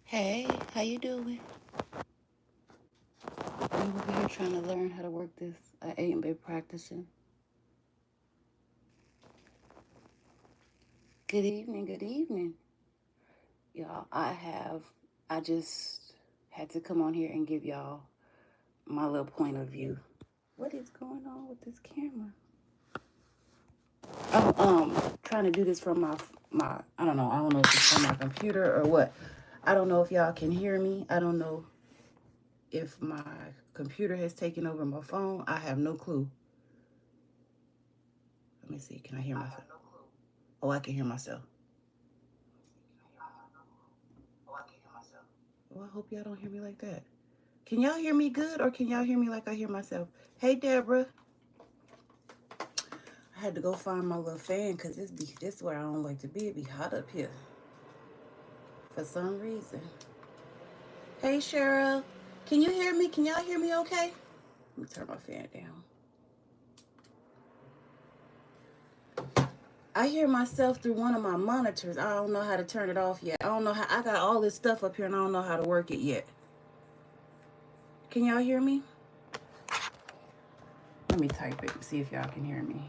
Hey, how you doing? I'm over here trying to learn how to work this. I ain't been practicing. Good evening, good evening. Y'all, I just had to come on here and give y'all my little point of view. What is going on with this camera? I'm trying to do this from my I don't know if it's from my computer or what. I don't know if y'all can hear me. I don't know if my computer has taken over my phone. I have no clue. Let me see. Can I hear myself? Oh, I can hear myself. Well, I hope y'all don't hear me like that. Can y'all hear me good or can y'all hear me like I hear myself? Hey, Deborah. I had to go find my little fan because this is where I don't like to be. It be hot up here for some reason. Hey, Cheryl. Can you hear me? Can y'all hear me okay? Let me turn my fan down. I hear myself through one of my monitors. I don't know how to turn it off yet. I don't know how. I got all this stuff up here and I don't know how to work it yet. Can y'all hear me? Let me type it and see if y'all can hear me.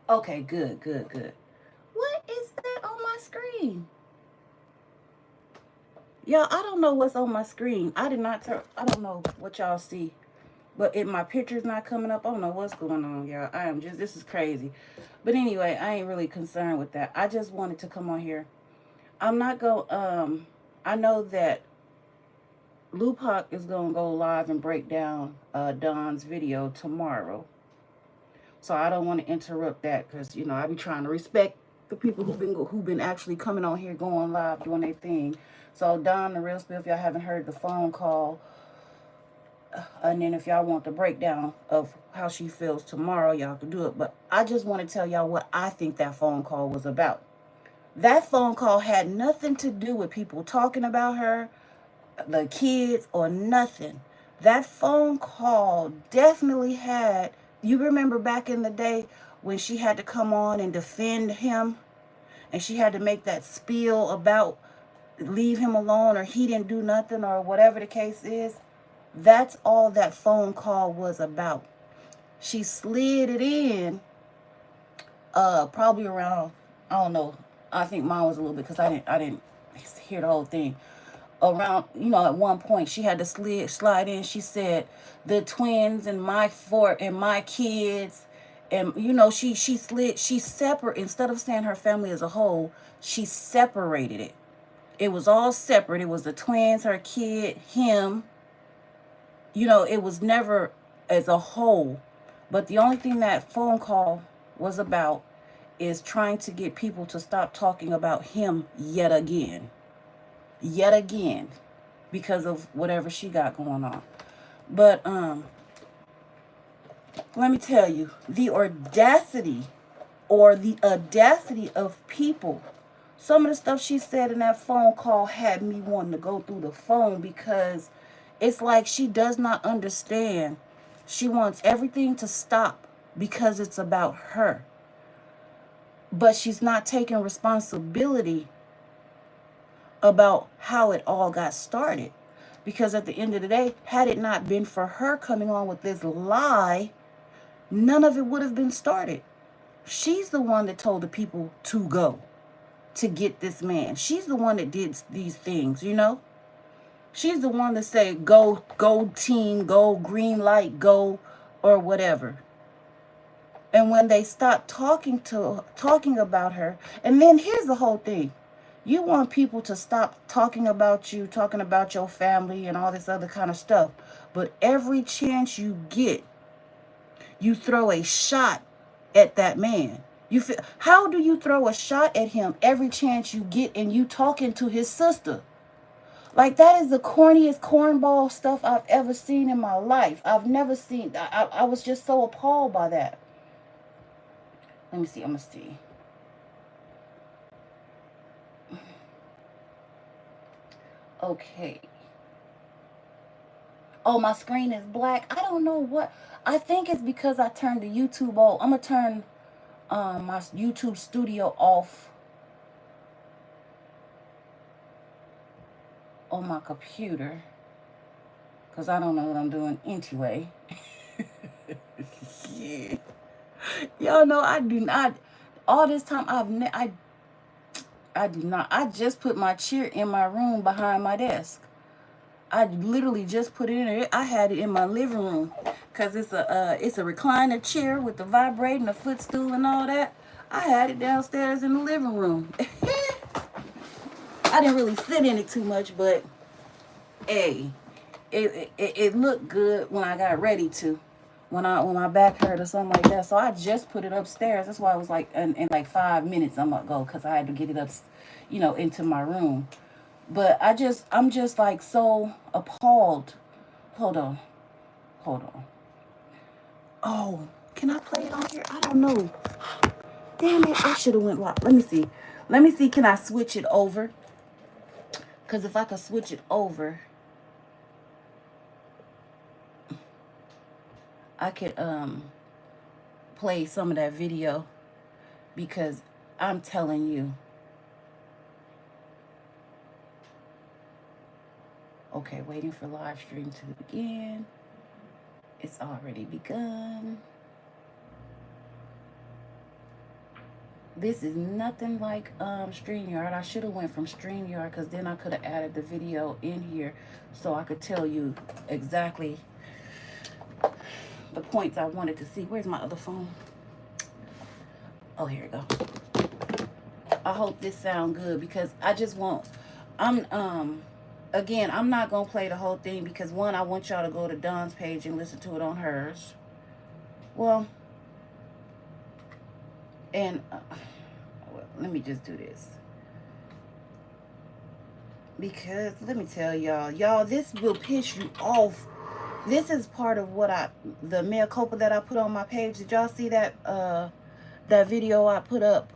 Okay, good, good, good. What is that on my screen? Y'all, I don't know what's on my screen. I did not turn, I don't know what y'all see. But if my picture's not coming up, I don't know what's going on, y'all. This is crazy. But anyway, I ain't really concerned with that. I just wanted to come on here. I'm not going, I know that Lupac is going to go live and break down Don's video tomorrow. So I don't want to interrupt that because, I be trying to respect the people who've been actually coming on here, going live, doing their thing. So Don, the real spill, if y'all haven't heard the phone call, and then if y'all want the breakdown of how she feels tomorrow, y'all can do it. But I just want to tell y'all what I think that phone call was about. That phone call had nothing to do with people talking about her, the kids, or nothing. That phone call definitely had, you remember back in the day when she had to come on and defend him and she had to make that spiel about leave him alone or he didn't do nothing or whatever the case is? That's all that phone call was about. She slid it in probably around, I don't know, I think mine was a little bit because I didn't hear the whole thing. Around, at one point she had to slide in. She said the twins and my kids, and she separate, instead of saying her family as a whole, she separated it. It was all separate. It was the twins, her kid, him. It was never as a whole. But the only thing that phone call was about is trying to get people to stop talking about him yet again. Yet again. Because of whatever she got going on. But let me tell you, the audacity of people. Some of the stuff she said in that phone call had me wanting to go through the phone because it's like she does not understand. She wants everything to stop because it's about her. But she's not taking responsibility about how it all got started. Because at the end of the day, had it not been for her coming on with this lie, none of it would have been started. She's the one that told the people to go to get this man. She's the one that did these things. She's the one that said, go team, go green light, go, or whatever. And when they stopped talking about her, and then here's the whole thing. You want people to stop talking about you, talking about your family and all this other kind of stuff. But every chance you get, you throw a shot at that man. How do you throw a shot at him every chance you get and you talking to his sister? Like, that is the corniest cornball stuff I've ever seen in my life. I've never seen, I was just so appalled by that. Let me see, I'm going to see. Okay. Oh, my screen is black. I don't know what. I think it's because I turned the YouTube on. I'm going to turn my YouTube studio off on my computer, because I don't know what I'm doing anyway. Yeah. Y'all know I do not. All this time I do not. I just put my chair in my room behind my desk. I literally just put it in there. I had it in my living room because it's a recliner chair with the vibrating, the footstool, and all that. I had it downstairs in the living room. I didn't really sit in it too much, but hey, it looked good when I got ready to. When my back hurt or something like that. So I just put it upstairs. That's why I was like in like 5 minutes I'm gonna go, because I had to get it up, into my room. But I'm just like so appalled. Hold on. Hold on. Oh, can I play it on here? I don't know. Damn it, I should have went live. Let me see. Let me see, can I switch it over? Because if I could switch it over, I could play some of that video, because I'm telling you. Okay, waiting for live stream to begin. It's already begun. This is nothing like StreamYard. I should have went from StreamYard, because then I could have added the video in here so I could tell you exactly the points I wanted to see. Where's my other phone? Oh, here we go. I hope this sounds good, because I just want, again, I'm not going to play the whole thing, because one, I want y'all to go to Dawn's page and listen to it on hers. Well, and well, let me just do this. Because let me tell y'all, this will piss you off. This is part of what the mea culpa that I put on my page. Did y'all see that that video I put up?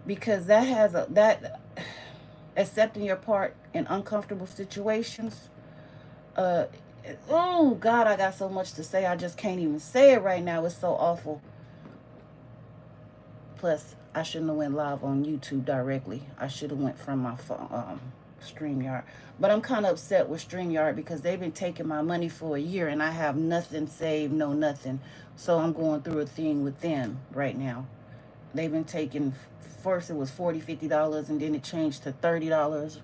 Because that has that accepting your part in uncomfortable situations. Oh God, I got so much to say. I just can't even say it right now. It's so awful. Plus, I shouldn't have went live on YouTube directly. I should have went from my phone, StreamYard. But I'm kind of upset with StreamYard, because they've been taking my money for a year and I have nothing saved, no nothing. So I'm going through a thing with them right now. They've been taking, first it was $40, $50, and then it changed to $30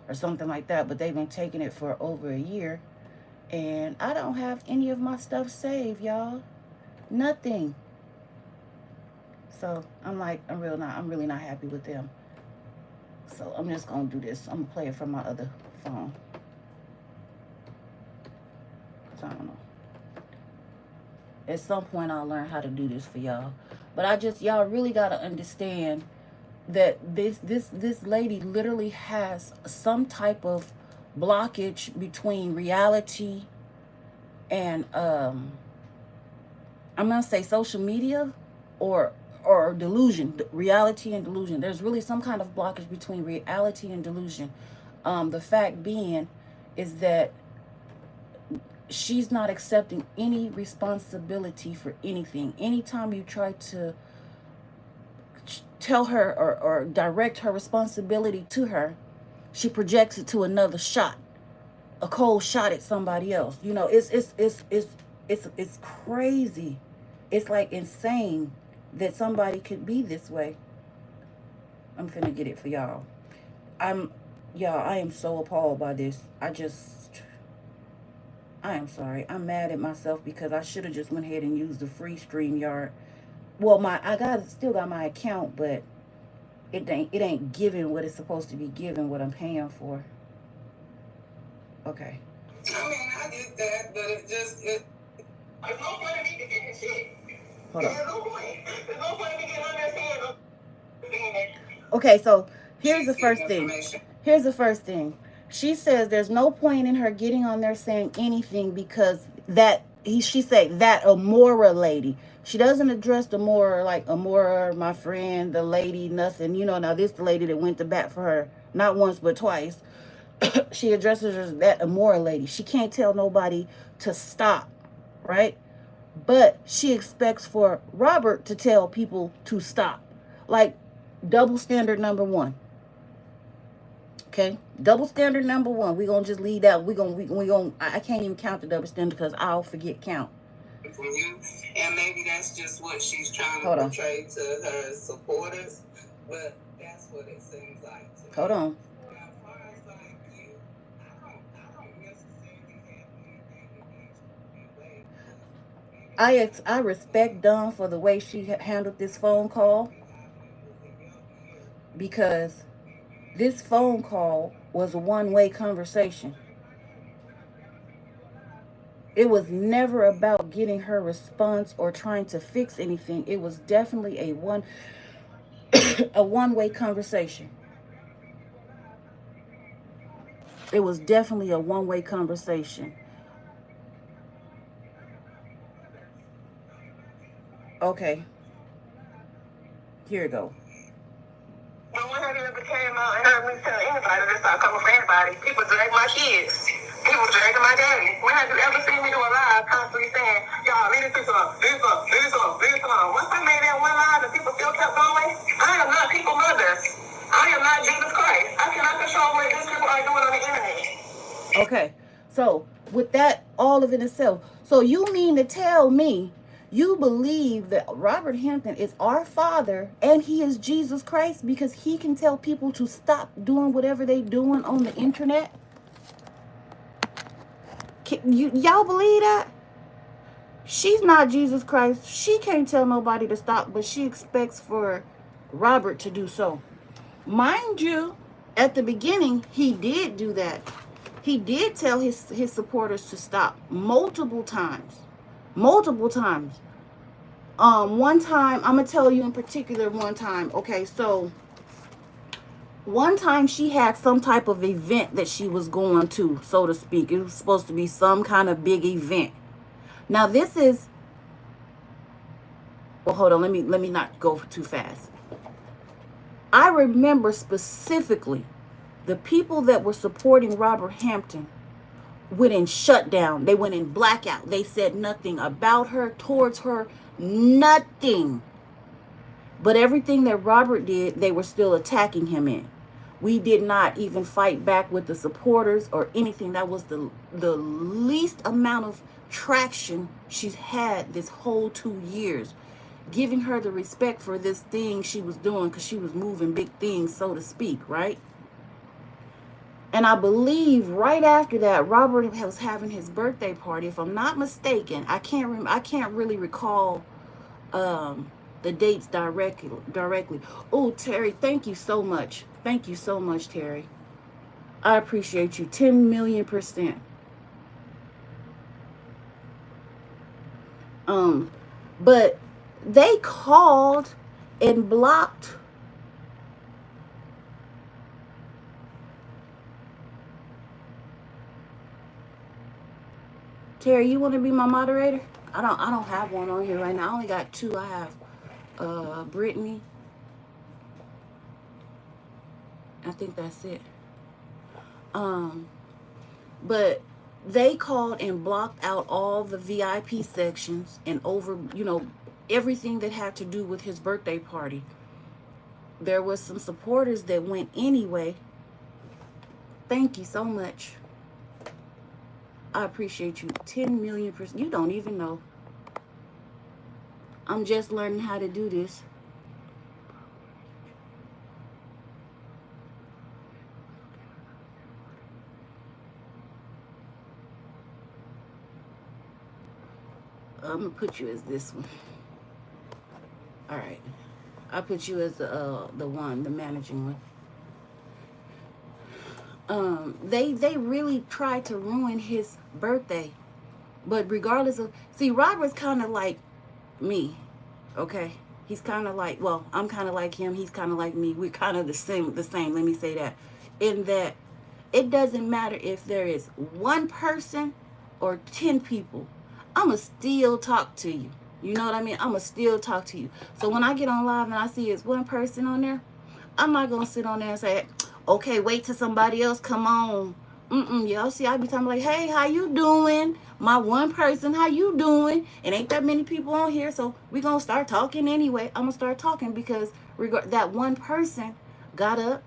or something like that. But they've been taking it for over a year. And I don't have any of my stuff saved, y'all. Nothing. So I'm like, I'm really not happy with them. So I'm just gonna do this. I'm gonna play it from my other phone. So I don't know. At some point I'll learn how to do this for y'all. But y'all really gotta understand that this lady literally has some type of blockage between reality and I'm gonna say social media, or delusion. Reality and delusion. There's really some kind of blockage between reality and delusion. The fact being is that she's not accepting any responsibility for anything. Anytime you try to tell her or direct her responsibility to her, she projects it to another shot, a cold shot at somebody else. It's crazy. It's like insane that somebody could be this way. I'm finna get it for y'all. I am so appalled by this. I am sorry. I'm mad at myself, because I should have just went ahead and used the free StreamYard. Well, still got my account, but it ain't giving what it's supposed to be giving, what I'm paying for. Okay. I mean, I get that, but there's no point in me to get shit. Hold on. There's no point. There's no point in me getting on there saying. Okay, so here's the first thing. Here's the first thing. She says there's no point in her getting on there saying anything, because she said that Amora lady. She doesn't address the Amora like Amora, my friend, the lady, nothing. Now this the lady that went to bat for her, not once but twice. She addresses her as that Amora lady. She can't tell nobody to stop, right? But she expects for Robert to tell people to stop. Like, double standard number one. Okay, double standard number one. We're gonna just leave that. We gonna. I can't even count the double standard because I'll forget count. From you, and maybe that's just what she's trying to portray to her supporters. But that's what it seems like to me. Hold on. As far as like you, I don't necessarily have anything against you. I respect Dawn for the way she handled this phone call, because this phone call was a one-way conversation. It was never about getting her response or trying to fix anything. It was definitely a one-way conversation. It was definitely a one-way conversation. Okay. Here we go. But when have you ever came out and heard me tell anybody this? I come for anybody. People drag my kids. People dragging my daddy. When have you ever seen me do a live constantly saying, y'all, leave this on, leave this on, leave this on, leave this on? Once I made that one live and people still kept going, I am not people mother. I am not Jesus Christ. I cannot control what these people are doing on the internet. Okay. So, with that, all of it itself. So, you mean to tell me you believe that Robert Hampton is our Father and he is Jesus Christ because he can tell people to stop doing whatever they're doing on the internet? Y'all believe that? She's not Jesus Christ. She can't tell nobody to stop, but she expects for Robert to do so. Mind you, at the beginning, he did do that. He did tell his supporters to stop multiple times. Multiple times. One time, I'm going to tell you in particular one time. Okay, so one time she had some type of event that she was going to, so to speak. It was supposed to be some kind of big event. Now this is, well, hold on, let me not go too fast. I remember specifically the people that were supporting Robert Hampton went in shutdown. They went in blackout. They said nothing about her, towards her, nothing. But everything that Robert did, they were still attacking him in. We did not even fight back with the supporters or anything. That was the least amount of traction she's had this whole 2 years. Giving her the respect for this thing she was doing because she was moving big things, so to speak, right? And I believe right after that, Robert was having his birthday party. If I'm not mistaken, I can't really recall the dates directly. Oh, Terry, thank you so much. Thank you so much, Terry. I appreciate you 10,000,000%. But they called and blocked Terry. You want to be my moderator? I don't have one on here right now. I only got two. I have Brittany. I think that's it. But they called and blocked out all the VIP sections and over, everything that had to do with his birthday party. There was some supporters that went anyway. Thank you so much. I appreciate you 10,000,000%. You don't even know. I'm just learning how to do this. I'm gonna put you as this one. All right, I'll put you as the managing one. They really tried to ruin his birthday, but regardless of, see, Robert's kind of like me, okay? He's kind of like, well, I'm kind of like him. He's kind of like me. We're kind of the same. Let me say that, in that it doesn't matter if there is one person or 10 people. I'ma still talk to you. You know what I mean? I'ma still talk to you. So when I get on live and I see it's one person on there, I'm not gonna sit on there and say, okay, wait till somebody else come on Y'all see, I be talking like, hey, how you doing? My one person, how you doing? It ain't that many people on here, so we gonna start talking anyway. I'm gonna start talking because that one person got up,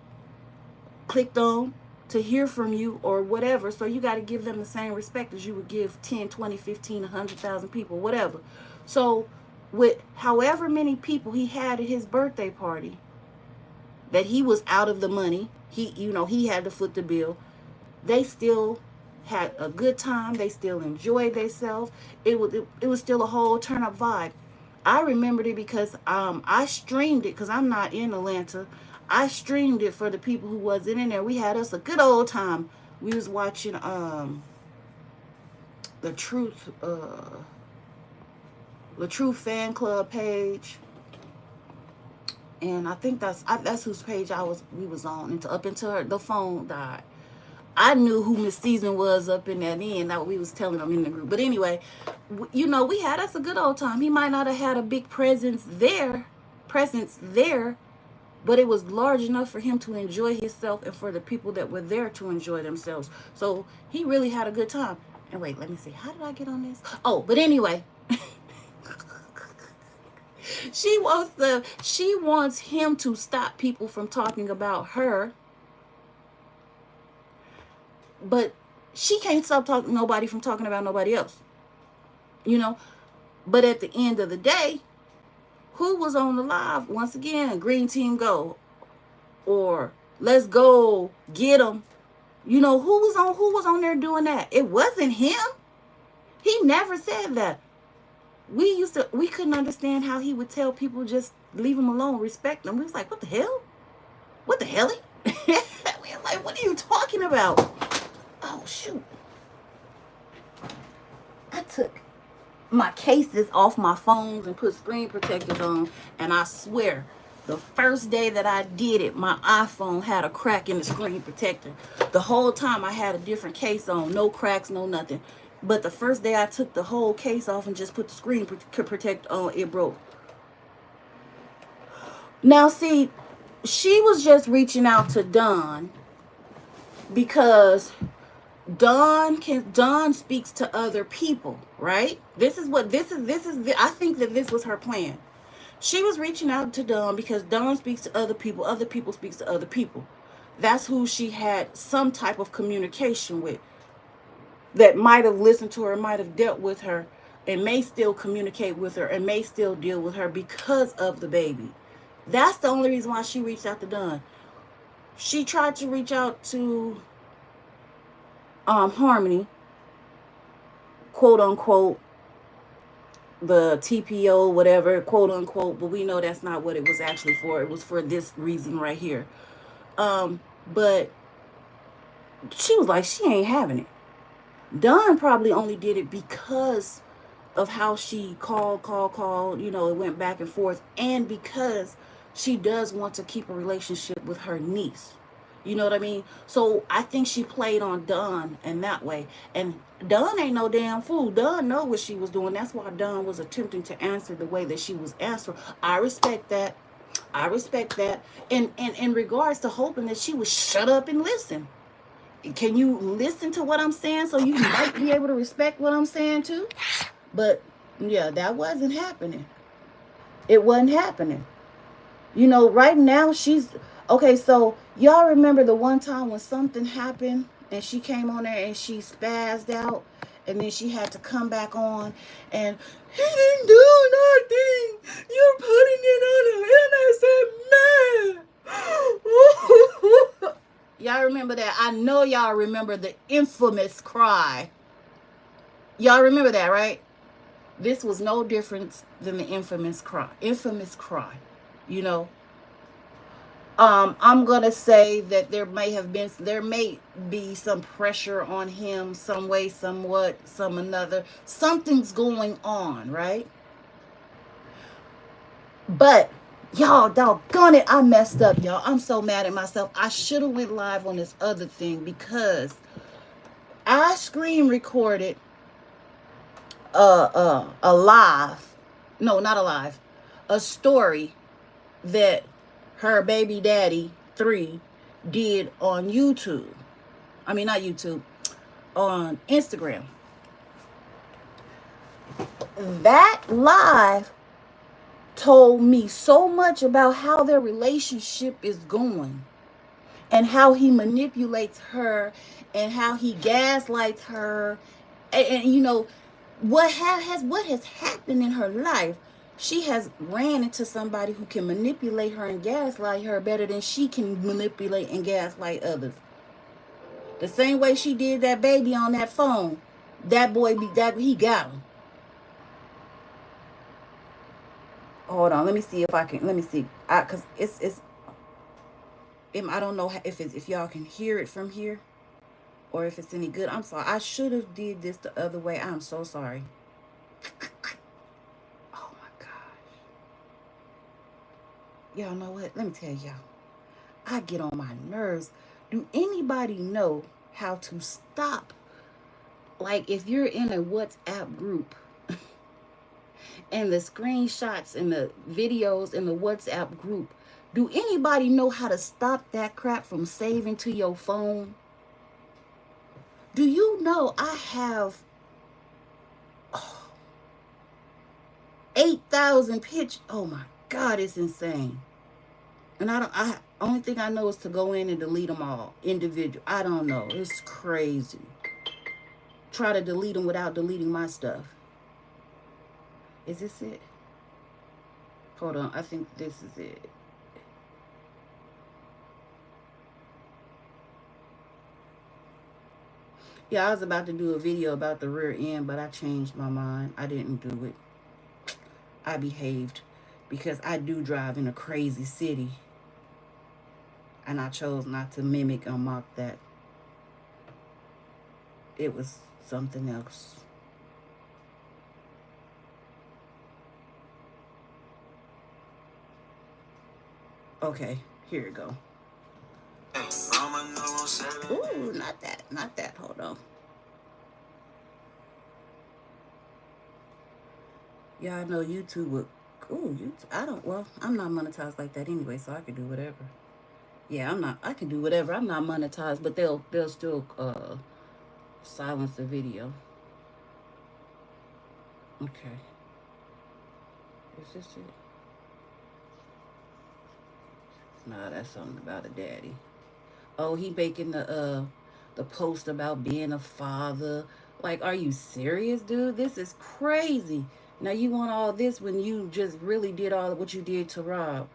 clicked on to hear from you or whatever. So you got to give them the same respect as you would give 10, 20, 15, 100,000 people, whatever. So with however many people he had at his birthday party, that he was out of the money, he had to foot the bill. They still had a good time. They still enjoyed themselves. It was still a whole turn up vibe. I remembered it because I streamed it because I'm not in Atlanta. I streamed it for the people who wasn't in there. We had us a good old time. We was watching the Truth fan club page, and I think that's whose page we was on up until the phone died. I knew who Miss Season was up in that end. That we was telling them in the group. But anyway, we had us a good old time. He might not have had a big presence there, but it was large enough for him to enjoy himself and for the people that were there to enjoy themselves. So he really had a good time. And wait, let me see. How did I get on this? Oh, but anyway. She wants him to stop people from talking about her, but she can't stop nobody from talking about nobody else. But at the end of the day, who was on the live? Once again, Green Team Go, or Let's Go Get 'em. Who was on there doing that? It wasn't him. He never said that. We couldn't understand how he would tell people just leave him alone, respect them. We was like, what the hell? What the hell? We were like, what are you talking about? Oh shoot. I took my cases off my phones and put screen protectors on, and I swear the first day that I did it, my iPhone had a crack in the screen protector. The whole time I had a different case on, no cracks, no nothing. But the first day I took the whole case off and just put the screen protector on, it broke. Now see, she was just reaching out to Don because Dawn speaks to other people, right? I think that this was her plan. She was reaching out to Dawn because Dawn speaks to other people speaks to other people. That's who she had some type of communication with, that might have listened to her, might have dealt with her, and may still communicate with her and may still deal with her because of the baby. That's the only reason why she reached out to Dawn. She tried to reach out to Harmony, quote unquote, the TPO, whatever, quote unquote, but we know that's not what it was actually for. It was for this reason right here. But she was like, she ain't having it. Dawn probably only did it because of how she called, it went back and forth, and because she does want to keep a relationship with her niece. You know what I mean? So I think she played on Dawn in that way. And Dawn ain't no damn fool. Dawn know what she was doing. That's why Dawn was attempting to answer the way that she was answering. I respect that. And in regards to hoping that she would shut up and listen. Can you listen to what I'm saying so you might be able to respect what I'm saying too? But yeah, that wasn't happening. It wasn't happening. Right now she's okay. So y'all remember the one time when something happened and she came on there and she spazzed out, and then she had to come back on, and he didn't do nothing. You're putting it on an innocent man. Y'all remember that? I know y'all remember the infamous cry. Y'all remember that, right? This was no different than the infamous cry. I'm gonna say that there may be some pressure on him, some way, somewhat, some another. Something's going on, right? But y'all, doggone it, I messed up, y'all. I'm so mad at myself. I should have went live on this other thing because I screen recorded a story that her baby daddy 3 did on YouTube. I mean, not YouTube, on Instagram. That live told me so much about how their relationship is going and how he manipulates her and how he gaslights her. And you know, what has happened in her life, she has ran into somebody who can manipulate her and gaslight her better than she can manipulate and gaslight others. The same way she did that baby on that phone. That boy he got him. Hold on, let me see if I can. Let me see, cause I don't know if y'all can hear it from here or if it's any good. I'm sorry. I should have did this the other way. I'm so sorry. Oh my gosh. Y'all know what? Let me tell y'all. I get on my nerves. Do anybody know how to stop? Like if you're in a WhatsApp group and the screenshots and the videos in the WhatsApp group, do anybody know how to stop that crap from saving to your phone? Do you know I have 8,000 pictures? Oh my God, it's insane. And only thing I know is to go in and delete them all individual. I don't know. It's crazy. Try to delete them without deleting my stuff. Is this it? Hold on. I think this is it. Yeah, I was about to do a video about the rear end, but I changed my mind. I didn't do it. I behaved because I do drive in a crazy city. And I chose not to mimic or mock that. It was something else. Okay, here we go. Ooh, not that, not that. Hold on. Y'all know YouTube would. Ooh, YouTube. I'm not monetized like that anyway, so I can do whatever. Yeah, I can do whatever. I'm not monetized, but they'll still silence the video. Okay. Is this it? Nah, that's something about a daddy. Oh, he making the post about being a father. Like, are you serious, dude? This is crazy. Now you want all this when you just really did all of what you did to Rob.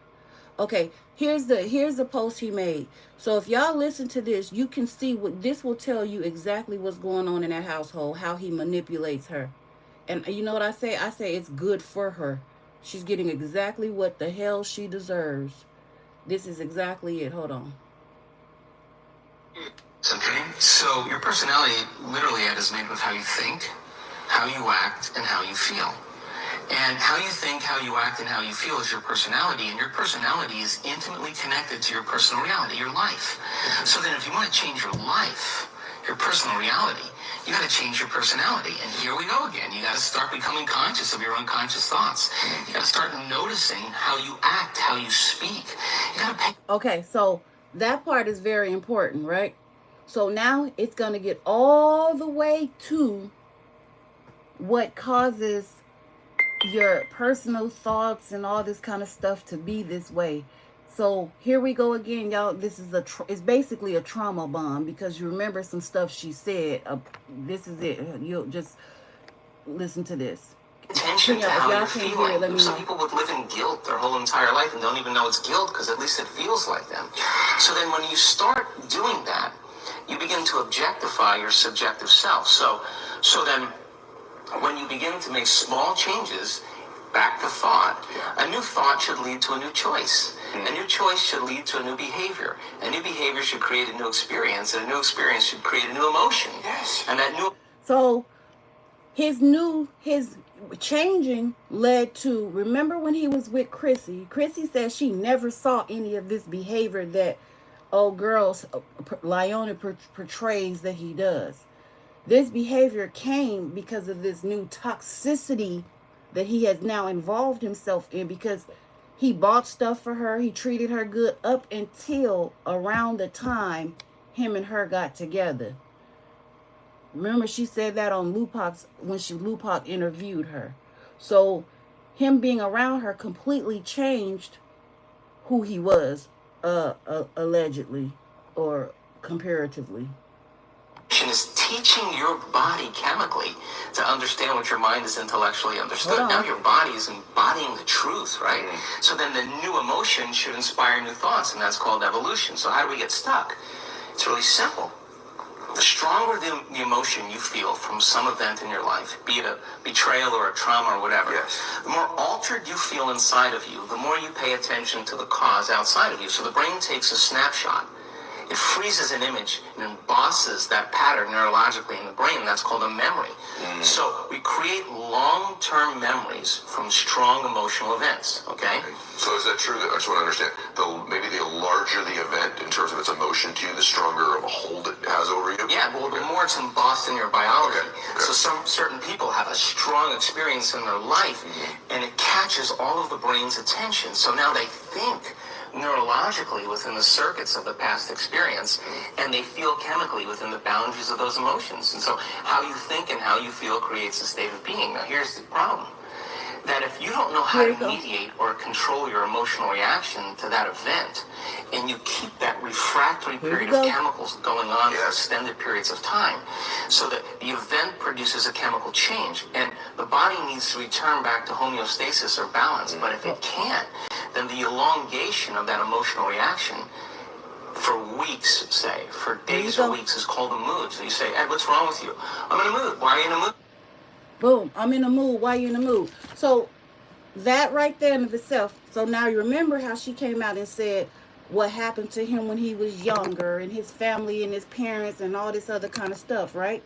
Okay, here's the post he made. So if y'all listen to this, you can see what this will tell you exactly what's going on in that household, how he manipulates her. And you know what I say? I say it's good for her. She's getting exactly what the hell she deserves. This is exactly it. Hold on. So your personality literally is made with how you think, how you act, and how you feel. And how you think, how you act, and how you feel is your personality, and your personality is intimately connected to your personal reality, your life. So then if you want to change your life, your personal reality, you got to change your personality. And here we go again. You got to start becoming conscious of your unconscious thoughts. You got to start noticing how you act, how you speak. You got to pay. Okay, so that part is very important, right? So now it's going to get all the way to what causes your personal thoughts and all this kind of stuff to be this way. So here we go again, y'all. This is it's basically a trauma bomb because you remember some stuff she said. This is it. You'll just listen to this. Attention to how you're feeling. Some people would live in guilt their whole entire life and don't even know it's guilt because at least it feels like them. So then when you start doing that, you begin to objectify your subjective self. So then when you begin to make small changes, back to thought, a new thought should lead to a new choice. A new choice should lead to a new behavior. A new behavior should create a new experience, and a new experience should create a new emotion. Yes. And that new... So his changing led to, remember when he was with Chrissy? Chrissy said she never saw any of this behavior that old girls, Leona portrays that he does. This behavior came because of this new toxicity that he has now involved himself in because he bought stuff for her. He treated her good up until around the time him and her got together. Remember, she said that on Lupac's, when Lupac interviewed her. So him being around her completely changed who he was, allegedly or comparatively. Is teaching your body chemically to understand what your mind is intellectually understood. Now your body is embodying the truth, right? So then the new emotion should inspire new thoughts, and that's called evolution. So how do we get stuck? It's really simple. The stronger the emotion you feel from some event in your life, be it a betrayal or a trauma or whatever, the more altered you feel inside of you, the more you pay attention to the cause outside of you. So the brain takes a snapshot. It freezes an image and embosses that pattern neurologically in the brain. That's called a memory. So we create long-term memories from strong emotional events, okay? So is that true? I just want to understand. Maybe the larger the event in terms of its emotion to you, the stronger of a hold it has over you? Yeah, well, the more it's embossed in your biology. So certain people have a strong experience in their life, and it catches all of the brain's attention. So now they think neurologically within the circuits of the past experience, and they feel chemically within the boundaries of those emotions. And so how you think and how you feel creates a state of being. Now here's the problem. That if you don't know how to mediate or control your emotional reaction to that event, and you keep that refractory period of chemicals going on for extended periods of time, so that the event produces a chemical change, and the body needs to return back to homeostasis or balance. But if it can't, then the elongation of that emotional reaction for weeks, say, for days or weeks, is called a mood. So you say, Ed, what's wrong with you? I'm in a mood. Why are you in a mood? Boom, I'm in a mood. Why are you in a mood? So that right there in of itself. So now you remember how she came out and said what happened to him when he was younger, and his family and his parents and all this other kind of stuff, right?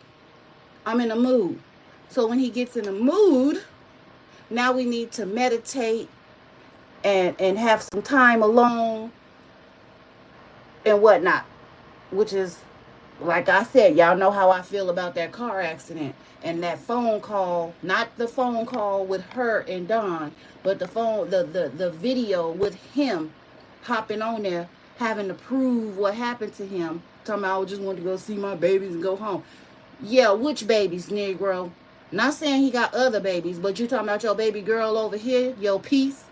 I'm in a mood. So when he gets in a mood, now we need to meditate and have some time alone and whatnot, which is, like I said, y'all know how I feel about that car accident and that phone call. Not the phone call with her and Don, but the video with him hopping on there, having to prove what happened to him. Talking about, I just wanted to go see my babies and go home. Yeah, which babies, Negro? Not saying he got other babies, but you talking about your baby girl over here, your piece,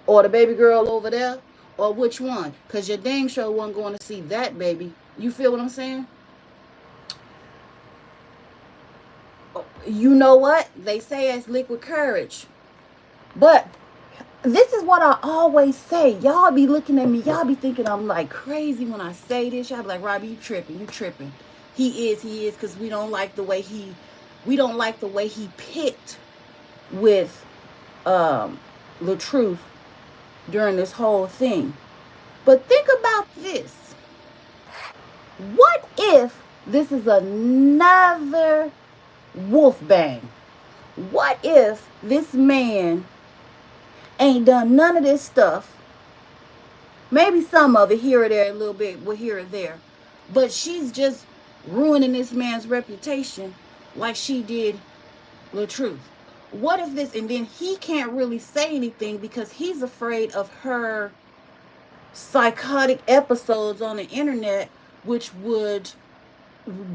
or the baby girl over there, or which one? Because your dang sure wasn't going to see that baby. You feel what I'm saying? You know what? They say it's liquid courage. But this is what I always say. Y'all be looking at me. Y'all be thinking I'm like crazy when I say this. Y'all be like, Robbie, you tripping. You tripping. He is. Because we don't like the way he picked with the truth during this whole thing. But think about this. What if this is another wolf bang? What if this man ain't done none of this stuff? Maybe some of it here or there, a little bit here or there, but she's just ruining this man's reputation like she did the truth. What if this, and then he can't really say anything because he's afraid of her psychotic episodes on the internet, which would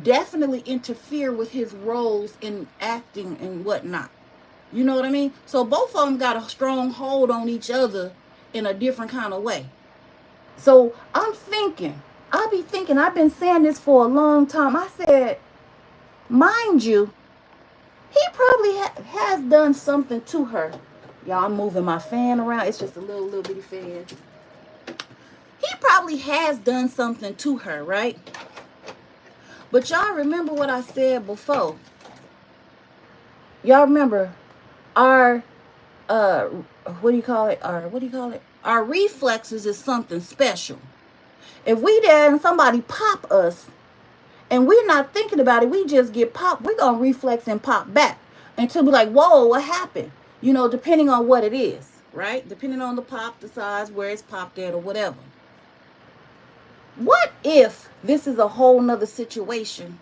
definitely interfere with his roles in acting and whatnot. You know what I mean? So both of them got a strong hold on each other in a different kind of way. So I've been saying this for a long time. I said, mind you, he probably has done something to her. Y'all, I'm moving my fan around. It's just a little bitty fan. He probably has done something to her, right? But y'all remember what I said before. Y'all remember our what do you call it? Our reflexes is something special. If we there and somebody pop us and we're not thinking about it, we just get popped, we're gonna reflex and pop back until be like, whoa, what happened? You know, depending on what it is, right? Depending on the pop, the size, where it's popped at or whatever. What if this is a whole nother situation?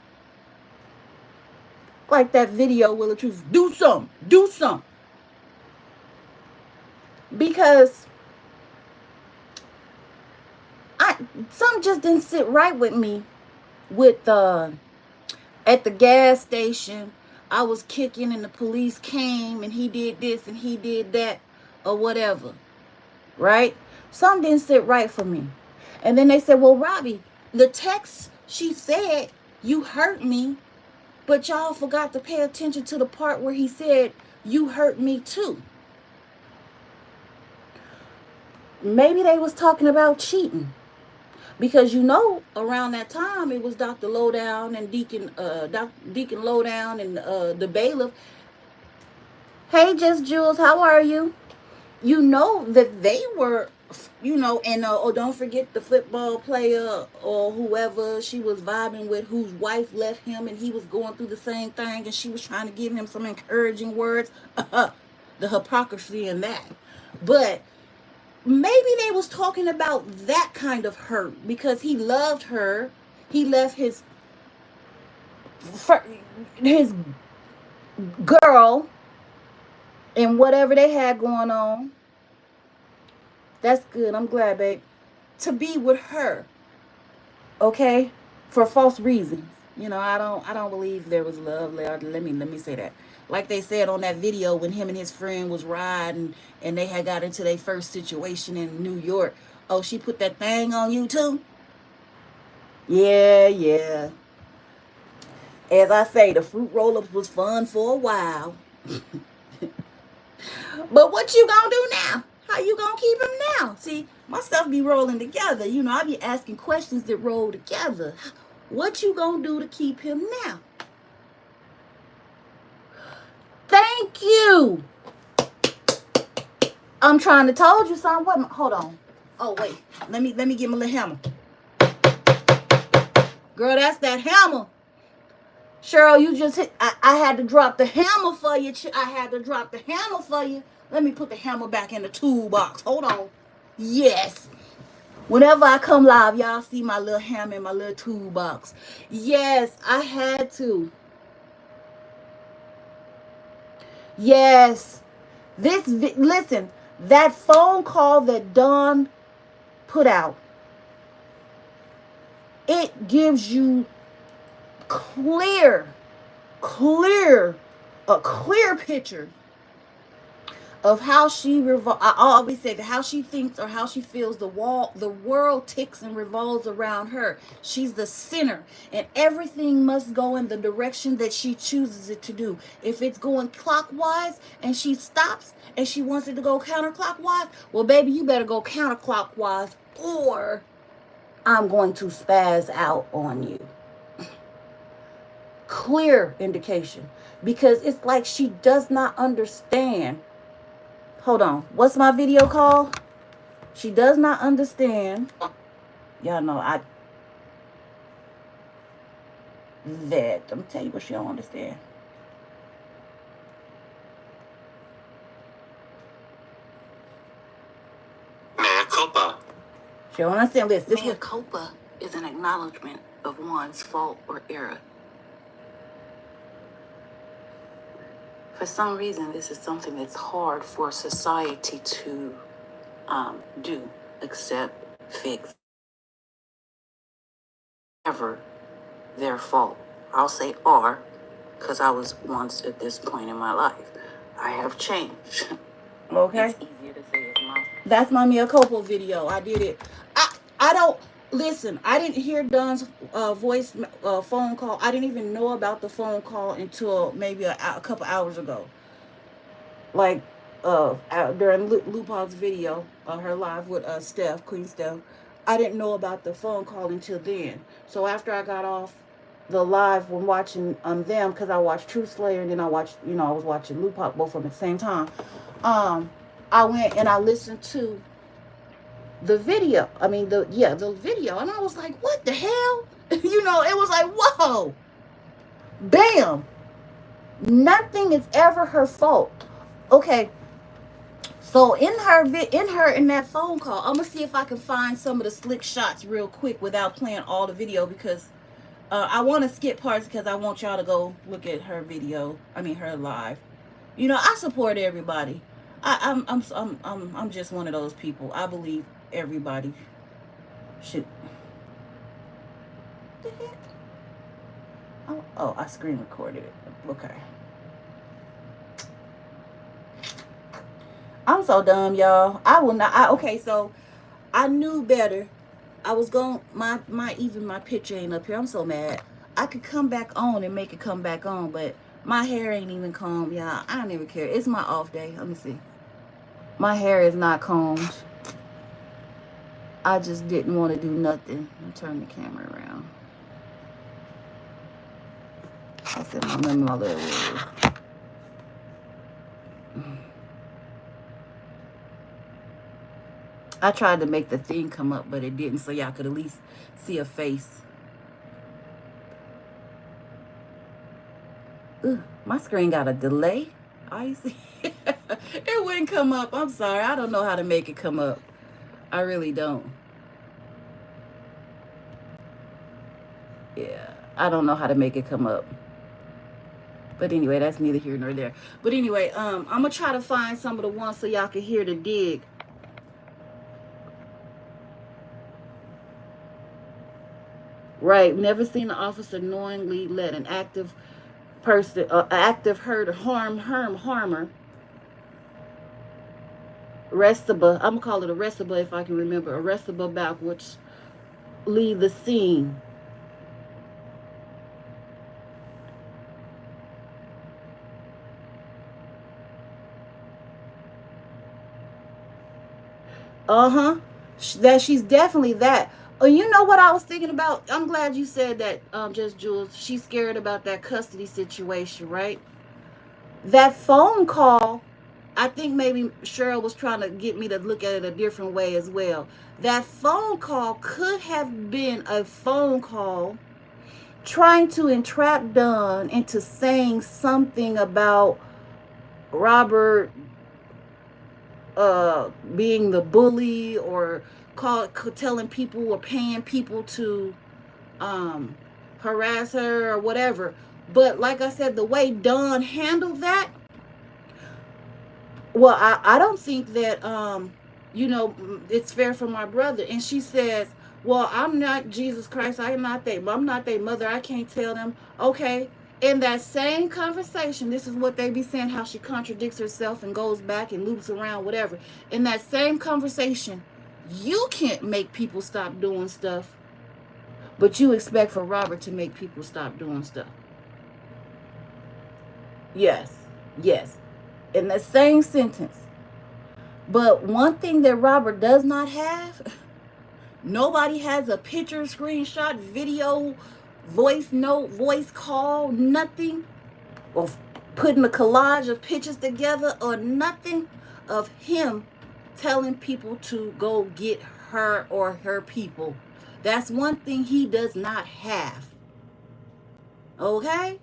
Like that video, Will of Truth, do something. Because something just didn't sit right with me with the at the gas station. I was kicking and the police came and he did this and he did that or whatever, right? Some didn't sit right for me. And then they said, well, Robbie, the text, she said, you hurt me, but y'all forgot to pay attention to the part where he said, you hurt me too. Maybe they was talking about cheating. Because around that time it was Dr. Lowdown and Deacon Lowdown and the bailiff. Hey, Just Jules, how are you? You know that they were, and oh, don't forget the football player or whoever she was vibing with, whose wife left him, and he was going through the same thing, and she was trying to give him some encouraging words. The hypocrisy in that, but maybe they was talking about that kind of hurt because he loved her. He left his girl and whatever they had going on. That's good. I'm glad, babe. To be with her, okay, for false reasons. I don't believe there was love. Let me say that. Like they said on that video when him and his friend was riding and they had got into their first situation in New York. Oh, she put that thing on you too? Yeah, yeah. As I say, the fruit roll-ups was fun for a while. But what you gonna do now? How you gonna keep him now? See, my stuff be rolling together. I be asking questions that roll together. What you gonna do to keep him now? Thank you. I'm trying to told you something. What? Hold on. Oh wait. Let me get my little hammer. Girl, that's that hammer. Cheryl, you just hit. I had to drop the hammer for you. I had to drop the hammer for you. Let me put the hammer back in the toolbox. Hold on. Yes. Whenever I come live, y'all see my little hammer in my little toolbox. Yes, I had to. Yes. Listen, that phone call that Dawn put out, it gives you a clear picture of how I always say that how she thinks or how she feels the world ticks and revolves around her. She's the center, and everything must go in the direction that she chooses it to do. If it's going clockwise and she stops and she wants it to go counterclockwise, well, baby, you better go counterclockwise or I'm going to spaz out on you. Clear indication, because it's like she does not understand. Hold on. What's my video called? She does not understand. Y'all know I'm gonna tell you what she don't understand. Mea culpa. She don't understand this. Mea culpa is an acknowledgement of one's fault or error. For some reason, this is something that's hard for society to do, accept, fix, ever their fault. I'll say are, because I was once at this point in my life. I have changed. Okay. It's easier to say it's my. That's my mea culpa video. I did it. I don't listen. I didn't hear Don's voice phone call. I didn't even know about the phone call until maybe a couple hours ago. Like during Lupog's video, her live with Queen Steph. I didn't know about the phone call until then. So after I got off the live when watching them, because I watched Truth Slayer and then I watched, I was watching Lupog, both of them at the same time. I went and I listened to the video. The video, and I was like, what the hell? It was like, whoa, bam. Nothing is ever her fault. Okay. So in that phone call, I'm gonna see if I can find some of the slick shots real quick without playing all the video, because I want to skip parts because I want y'all to go look at her video. Her live. I support everybody. I'm just one of those people. I believe everybody should. What the heck? Oh, I screen recorded it. Okay. I'm so dumb, y'all. I will not. Okay, so I knew better. I was going even my picture ain't up here. I'm so mad. I could come back on and make it come back on, but my hair ain't even combed, y'all. I don't even care. It's my off day. Let me see. My hair is not combed. I just didn't want to do nothing. Let me turn the camera around. I said my little wig. I tried to make the thing come up, but it didn't, so y'all could at least see a face. Ugh, my screen got a delay. Oh, you see? It wouldn't come up. I'm sorry. I don't know how to make it come up. I really don't. Yeah, I don't know how to make it come up. But anyway, that's neither here nor there. But anyway, I'm gonna try to find some of the ones so y'all can hear the dig. Right. Never seen an officer knowingly let an active person, active hurt harmer, arrestable. I'm gonna call it arrestable if I can remember. Arrestable backwards. Leave the scene. Uh-huh. That she's definitely that. Oh, you know what I was thinking about? I'm glad you said that, just Jules. She's scared about that custody situation, right? That phone call, I think maybe Cheryl was trying to get me to look at it a different way as well. That phone call could have been a phone call trying to entrap Dawn into saying something about Robert being the bully, or telling people or paying people to um, harass her or whatever. But like I said, the way Dawn handled that, well, I don't think that it's fair for my brother. And she says, well, I'm not Jesus Christ. I'm not their mother. I can't tell them. Okay. In that same conversation, this is what they be saying, how she contradicts herself and goes back and loops around, whatever. In that same conversation, you can't make people stop doing stuff, but you expect for Robert to make people stop doing stuff. Yes. Yes. In the same sentence. But one thing that Robert does not have, nobody has a picture, screenshot, video, voice note, voice call, nothing, or putting a collage of pictures together, or nothing of him telling people to go get her or her people. That's one thing he does not have. Okay?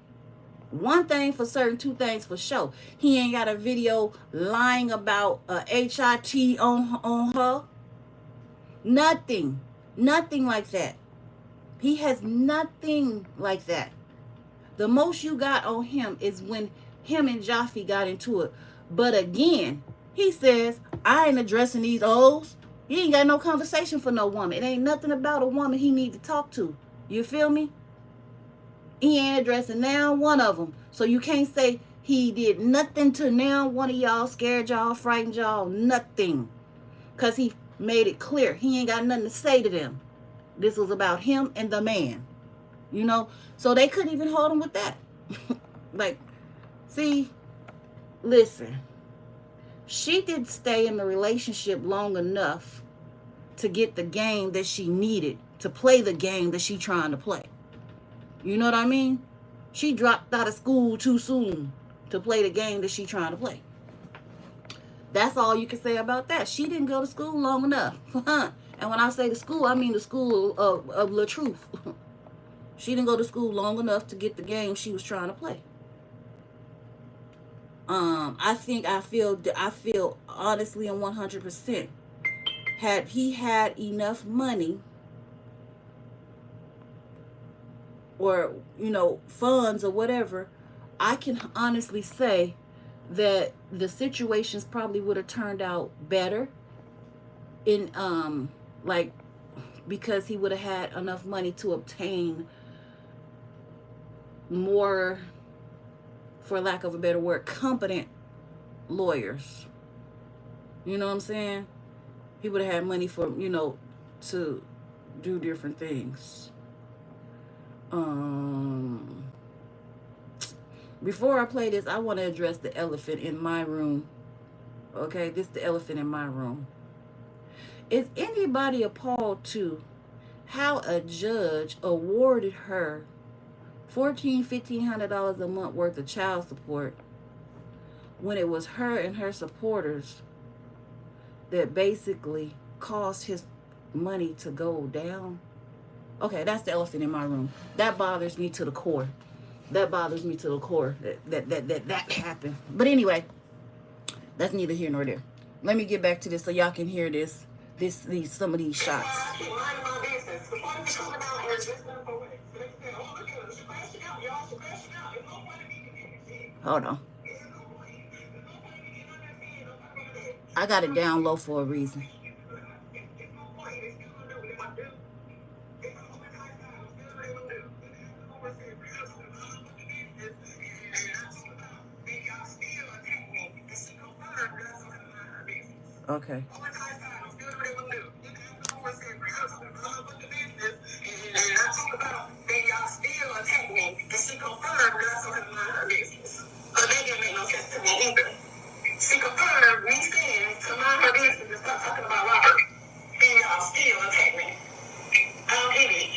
One thing for certain, two things for sure. He ain't got a video lying about HIT on her. Nothing. Nothing like that. He has nothing like that. The most you got on him is when him and Jaffe got into it. But again, he says, I ain't addressing these O's. He ain't got no conversation for no woman. It ain't nothing about a woman he need to talk to. You feel me? He ain't addressing now one of them. So you can't say he did nothing to now one of y'all, scared y'all, frightened y'all, nothing. Because he made it clear he ain't got nothing to say to them. This was about him and the man. You know? So they couldn't even hold him with that. Like, see, listen. She didn't stay in the relationship long enough to get the game that she needed, to play the game that she trying to play. You know what I mean? She dropped out of school too soon to play the game that she trying to play. That's all you can say about that. She didn't go to school long enough. And when I say the school, I mean the school of La Truth. She didn't go to school long enough to get the game she was trying to play. I feel honestly and 100%, had he had enough money, or funds or whatever, I can honestly say that the situations probably would have turned out better in because he would have had enough money to obtain more, for lack of a better word, competent lawyers. You know what I'm saying? He would have had money for, to do different things. Um, Before I play this, I want to address the elephant in my room. Okay, this is the elephant in my room. Is anybody appalled to how a judge awarded her $1,400-$1,500 a month worth of child support when it was her and her supporters that basically caused his money to go down? Okay, that's the elephant in my room. That bothers me to the core. That bothers me to the core that happened. But anyway, that's neither here nor there. Let me get back to this so y'all can hear these some of these shots. Hold on. I got it down low for a reason. Okay. She confirmed me saying to mind her business and stop talking about Robert. And y'all still attack me. I don't get it.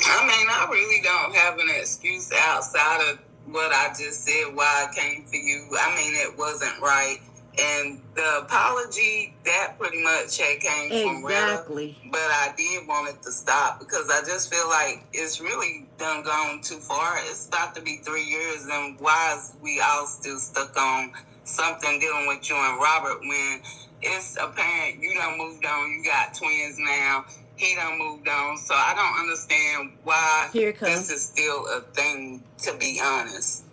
I mean, I really don't have an excuse outside of what I just said, why I came for you. I mean, it wasn't right. And the apology, that pretty much came from Retta. But I did want it to stop because I just feel like it's really done gone too far. It's about to be 3 years, and why is we all still stuck on something dealing with you and Robert when it's apparent you done moved on, you got twins now, he done moved on. So I don't understand why this is still a thing, to be honest.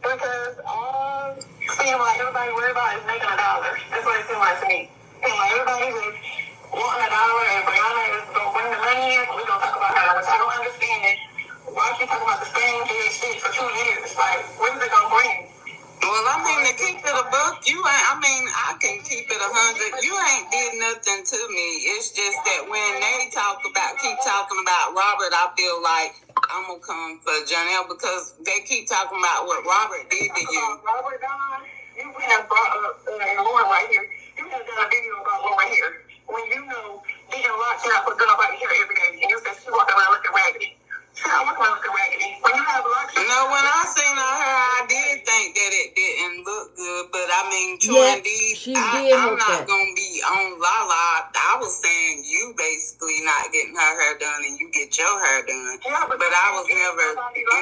Because all seem like everybody worried about is making $1. That's what it seems like to me. Seems like everybody was wanting $1 and Brianna is going to bring the money in, so we're going to talk about her, which I don't understand. Why keep talking about the same dead shit for 2 years? Like, what is it going to bring? Well, I mean, to keep it a buck, I can keep it 100. You ain't did nothing to me. It's just that when they keep talking about Robert, I feel like I'm going to come for Janelle because they keep talking about what Robert did to you. Robert Don, you have brought up Lauren right here. You have done a video about Lauren here. When you know, being locked up with nobody here every day, and you said she walking around looking raggedy. When you have locked up. No, when I seen her, I did think that it didn't look good, but I mean, true indeed, I'm not going to be on Lala. I was saying you basically not getting her hair done and you get your hair done. Yeah, but I was never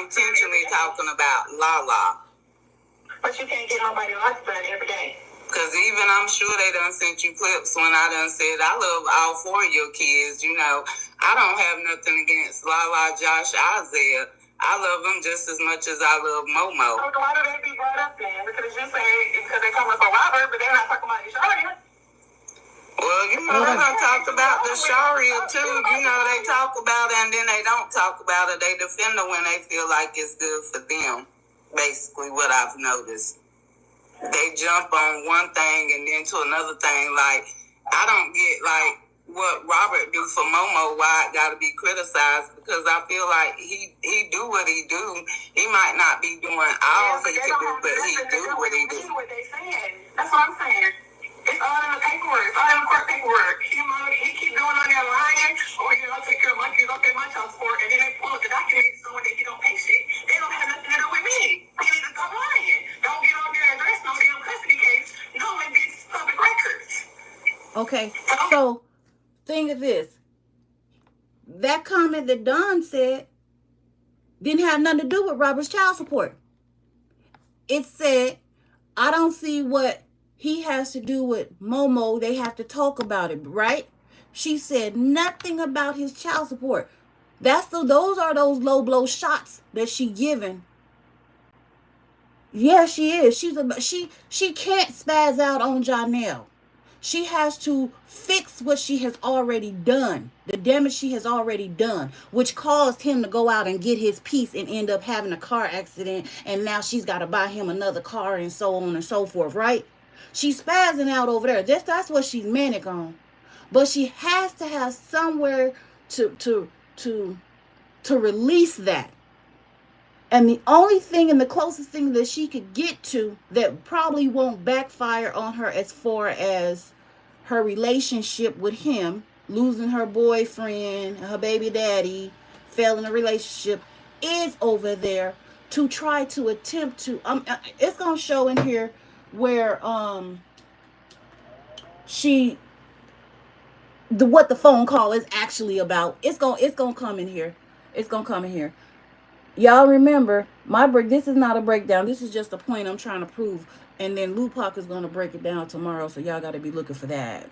intentionally talking about Lala. But you can't get nobody like that every day. Because even I'm sure they done sent you clips when I done said I love all 4 of your kids. You know, I don't have nothing against Lala, Josh, Isaiah. I love them just as much as I love Momo. So why do they be brought up then? Because you say because they coming for Robert, but they're not talking about Sharia. Well, you know, they done talked about the Sharia too. You know, they talk about it and then they don't talk about it. They defend it when they feel like it's good for them. Basically what I've noticed. They jump on one thing and then to another thing. Like, I don't get, like, what Robert do for Momo, why it got to be criticized, because I feel like he do what he do. He might not be doing all he can do, but he do what he do. What they saying. That's what I'm saying. It's all in the paperwork. It's all in the court paperwork. He keep going on there lying, or I'll take care of my kids, I'll pay my child support, and then they pull up the documents showing that he don't pay shit. They don't have nothing to do with me. He need to stop lying. Don't get on there and address no damn custody case. No, and get public records. Okay, so think of this. That comment that Don said didn't have nothing to do with Robert's child support. It said, I don't see what he has to do with Momo. They have to talk about it, right? She said nothing about his child support. Those are those low blow shots that she giving. Yeah, she is. She can't spaz out on Janelle. She has to fix what she has already done, the damage she has already done, which caused him to go out and get his piece and end up having a car accident. And now she's got to buy him another car and so on and so forth, right? She's spazzing out over there. That's what she's manic on. But she has to have somewhere to to to to release that. And the only thing and the closest thing that she could get to that probably won't backfire on her as far as her relationship with him, losing her boyfriend, her baby daddy, failing a relationship, is over there to try to attempt to it's gonna show in here where she what the phone call is actually about. It's gonna come in here. It's gonna come in here. Y'all remember my break. This is not a breakdown. This is just a point I'm trying to prove. And then Lupac is gonna break it down tomorrow, so y'all gotta be looking for that.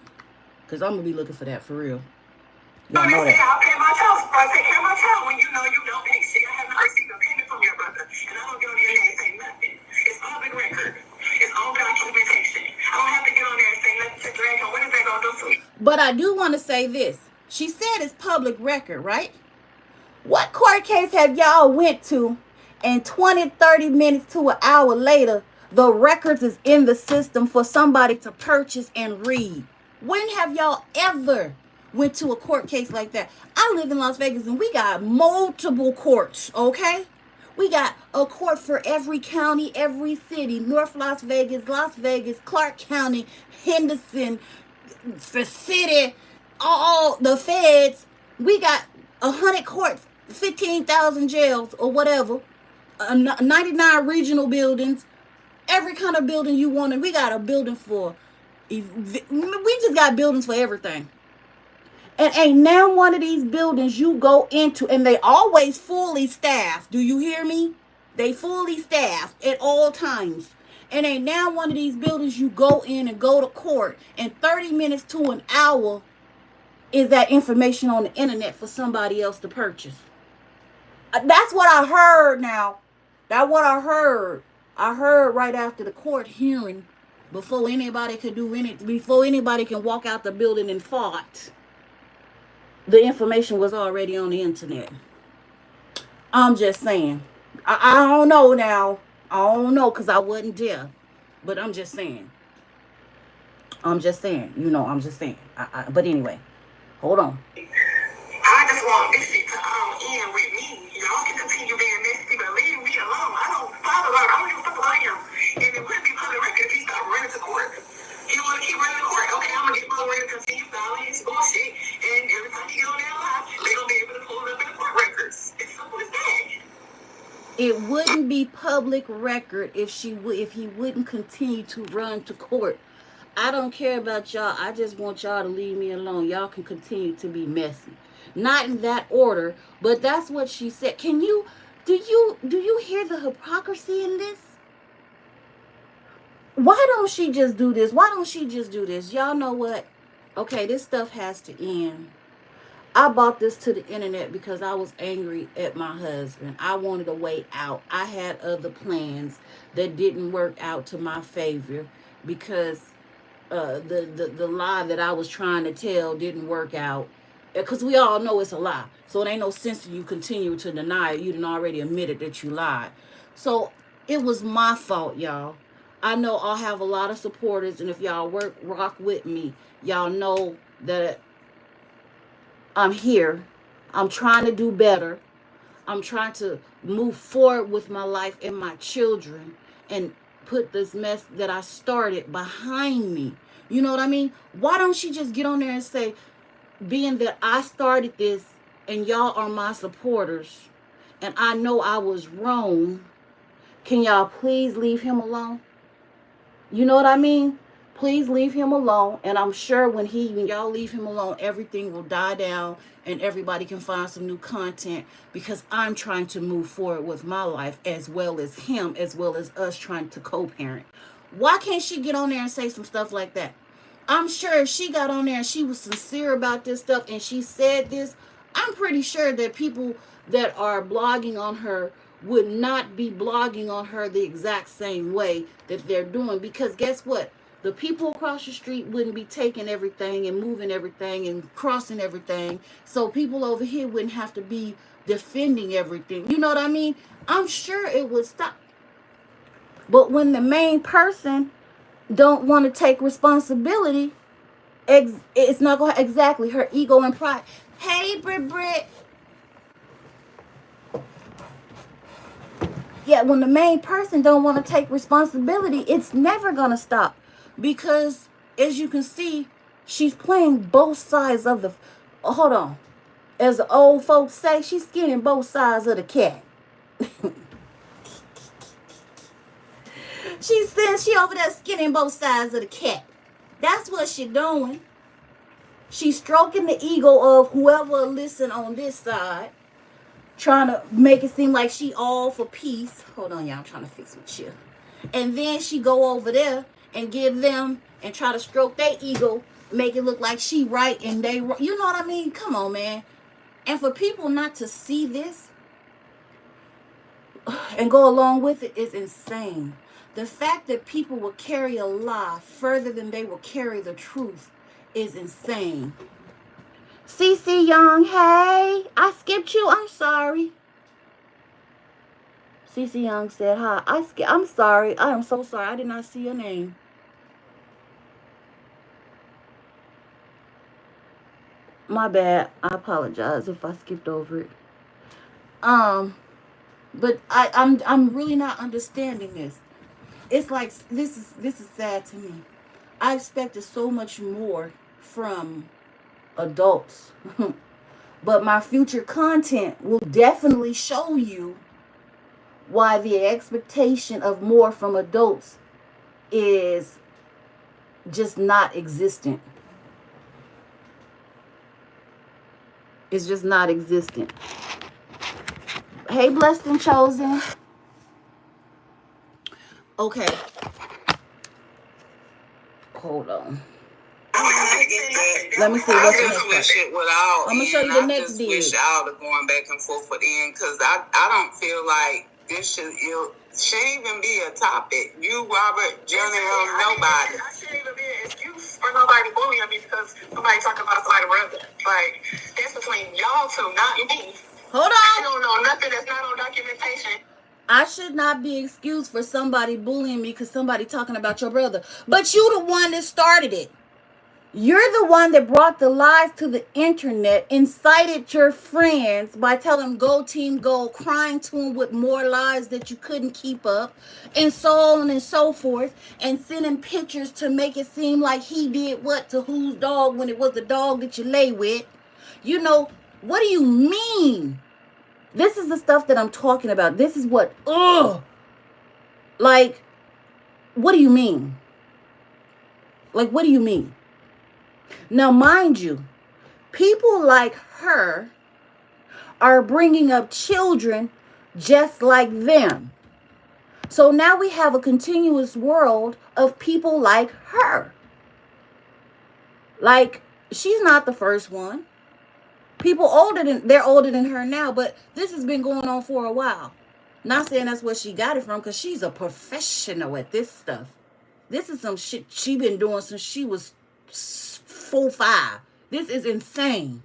Cause I'm gonna be looking for that for real. Y'all know that. I'll pay my child support. I take care of my child when you know you don't pay shit. I haven't received a payment from your brother, and I don't get on the internet and say nothing. It's public record. It's on documentation. I don't have to get on there and say nothing to drag on. What is that gonna do to me? But I do want to say this. She said it's public record, right? What court case have y'all went to and 20, 30 minutes to an hour later, the records is in the system for somebody to purchase and read? When have y'all ever went to a court case like that? I live in Las Vegas and we got multiple courts, okay? We got a court for every county, every city. North Las Vegas, Clark County, Henderson, the city, all the feds. We got 100 courts, 15,000 jails or whatever, 99 regional buildings, every kind of building you want. And we got a building for, we just got buildings for everything. And ain't now one of these buildings you go into, and they always fully staffed. Do you hear me? They fully staffed at all times. And ain't now one of these buildings you go in and go to court, and 30 minutes to an hour is that information on the internet for somebody else to purchase. That's what I heard now. That's what I heard. I heard right after the court hearing, before anybody could do anything, before anybody can walk out the building and fought, the information was already on the internet. I'm just saying. I don't know now. I don't know because I wasn't there. But I'm just saying. I'm just saying. You know, I'm just saying. But anyway, hold on. I just want this shit to end with me. Y'all can continue being messy, but leave me alone. I don't follow her. I don't even fuck about him. And it wouldn't be public record if he stopped running to court. He want to keep running to court. Okay, I'm going to get my way to continue filing his bullshit. And every time he get on there live, they're going to be able to pull it up in the court records. It's simple as that. It wouldn't be public record if he wouldn't continue to run to court. I don't care about y'all. I just want y'all to leave me alone. Y'all can continue to be messy. Not in that order, but that's what she said. Do you hear the hypocrisy in this? Why don't she just do this? Why don't she just do this? Y'all know what? Okay, this stuff has to end. I bought this to the internet because I was angry at my husband. I wanted a way out. I had other plans that didn't work out to my favor because the lie that I was trying to tell didn't work out. Because we all know it's a lie. So it ain't no sense in you continue to deny it. You done already admitted that you lied. So it was my fault, y'all. I know I'll have a lot of supporters, and if y'all rock with me, y'all know that I'm here. I'm trying to do better. I'm trying to move forward with my life and my children and put this mess that I started behind me. You know what I mean? Why don't she just get on there and say, being that I started this and y'all are my supporters and I know I was wrong, can y'all please leave him alone? You know what I mean? Please leave him alone. And I'm sure when y'all leave him alone, everything will die down and everybody can find some new content, because I'm trying to move forward with my life as well as him, as well as us trying to co-parent. Why can't she get on there and say some stuff like that? I'm sure if she got on there and she was sincere about this stuff and she said this, I'm pretty sure that people that are blogging on her would not be blogging on her the exact same way that they're doing. Because guess what? The people across the street wouldn't be taking everything and moving everything and crossing everything. So people over here wouldn't have to be defending everything. You know what I mean? I'm sure it would stop. But when the main person don't want to take responsibility, it's not going to exactly her ego and pride. Hey, Brit. Yeah, when the main person don't want to take responsibility, it's never going to stop. Because, as you can see, she's playing both sides of the... hold on. As the old folks say, she's skinning both sides of the cat. She says she over there skinning both sides of the cat. That's what she doing. She's stroking the ego of whoever listen on this side, trying to make it seem like she all for peace. Hold on, y'all. I'm trying to fix my chair. And then she go over there and give them and try to stroke their ego, make it look like she right and they wrong. You know what I mean? Come on, man. And for people not to see this and go along with it is insane. The fact that people will carry a lie further than they will carry the truth is insane. CC Young, hey, I skipped you. I'm sorry. CC Young said hi. I'm sorry. I am so sorry. I did not see your name. My bad. I apologize if I skipped over it. But I'm really not understanding this. It's like this is sad to me. I expected so much more from adults. But my future content will definitely show you why the expectation of more from adults is just not existent. It's just not existent. Hey, Blessed and Chosen. Okay. Hold on. Let me see what's the next wish it would all I'm gonna show you the next dig. I just wish all the going back and forth with end because I don't feel like this should even be a topic. You, Robert, Johnny, nobody. I shouldn't even be an excuse for nobody bullying me because somebody talking about somebody brother. Like that's between y'all two, not me. Hold on. I don't know nothing that's not on documentation. I should not be excused for somebody bullying me because somebody talking about your brother. But you the one that started it. You're the one that brought the lies to the internet, incited your friends by telling them go team go, crying to them with more lies that you couldn't keep up, and so on and so forth, and sending pictures to make it seem like he did what to whose dog when it was the dog that you lay with. You know, what do you mean? This is the stuff that I'm talking about. This is what, like, what do you mean? Like, what do you mean? Now, mind you, people like her are bringing up children just like them. So now we have a continuous world of people like her. Like, she's not the first one. People they're older than her now, but this has been going on for a while. Not saying that's where she got it from, because she's a professional at this stuff. This is some shit she been doing since she was 4, 5. This is insane.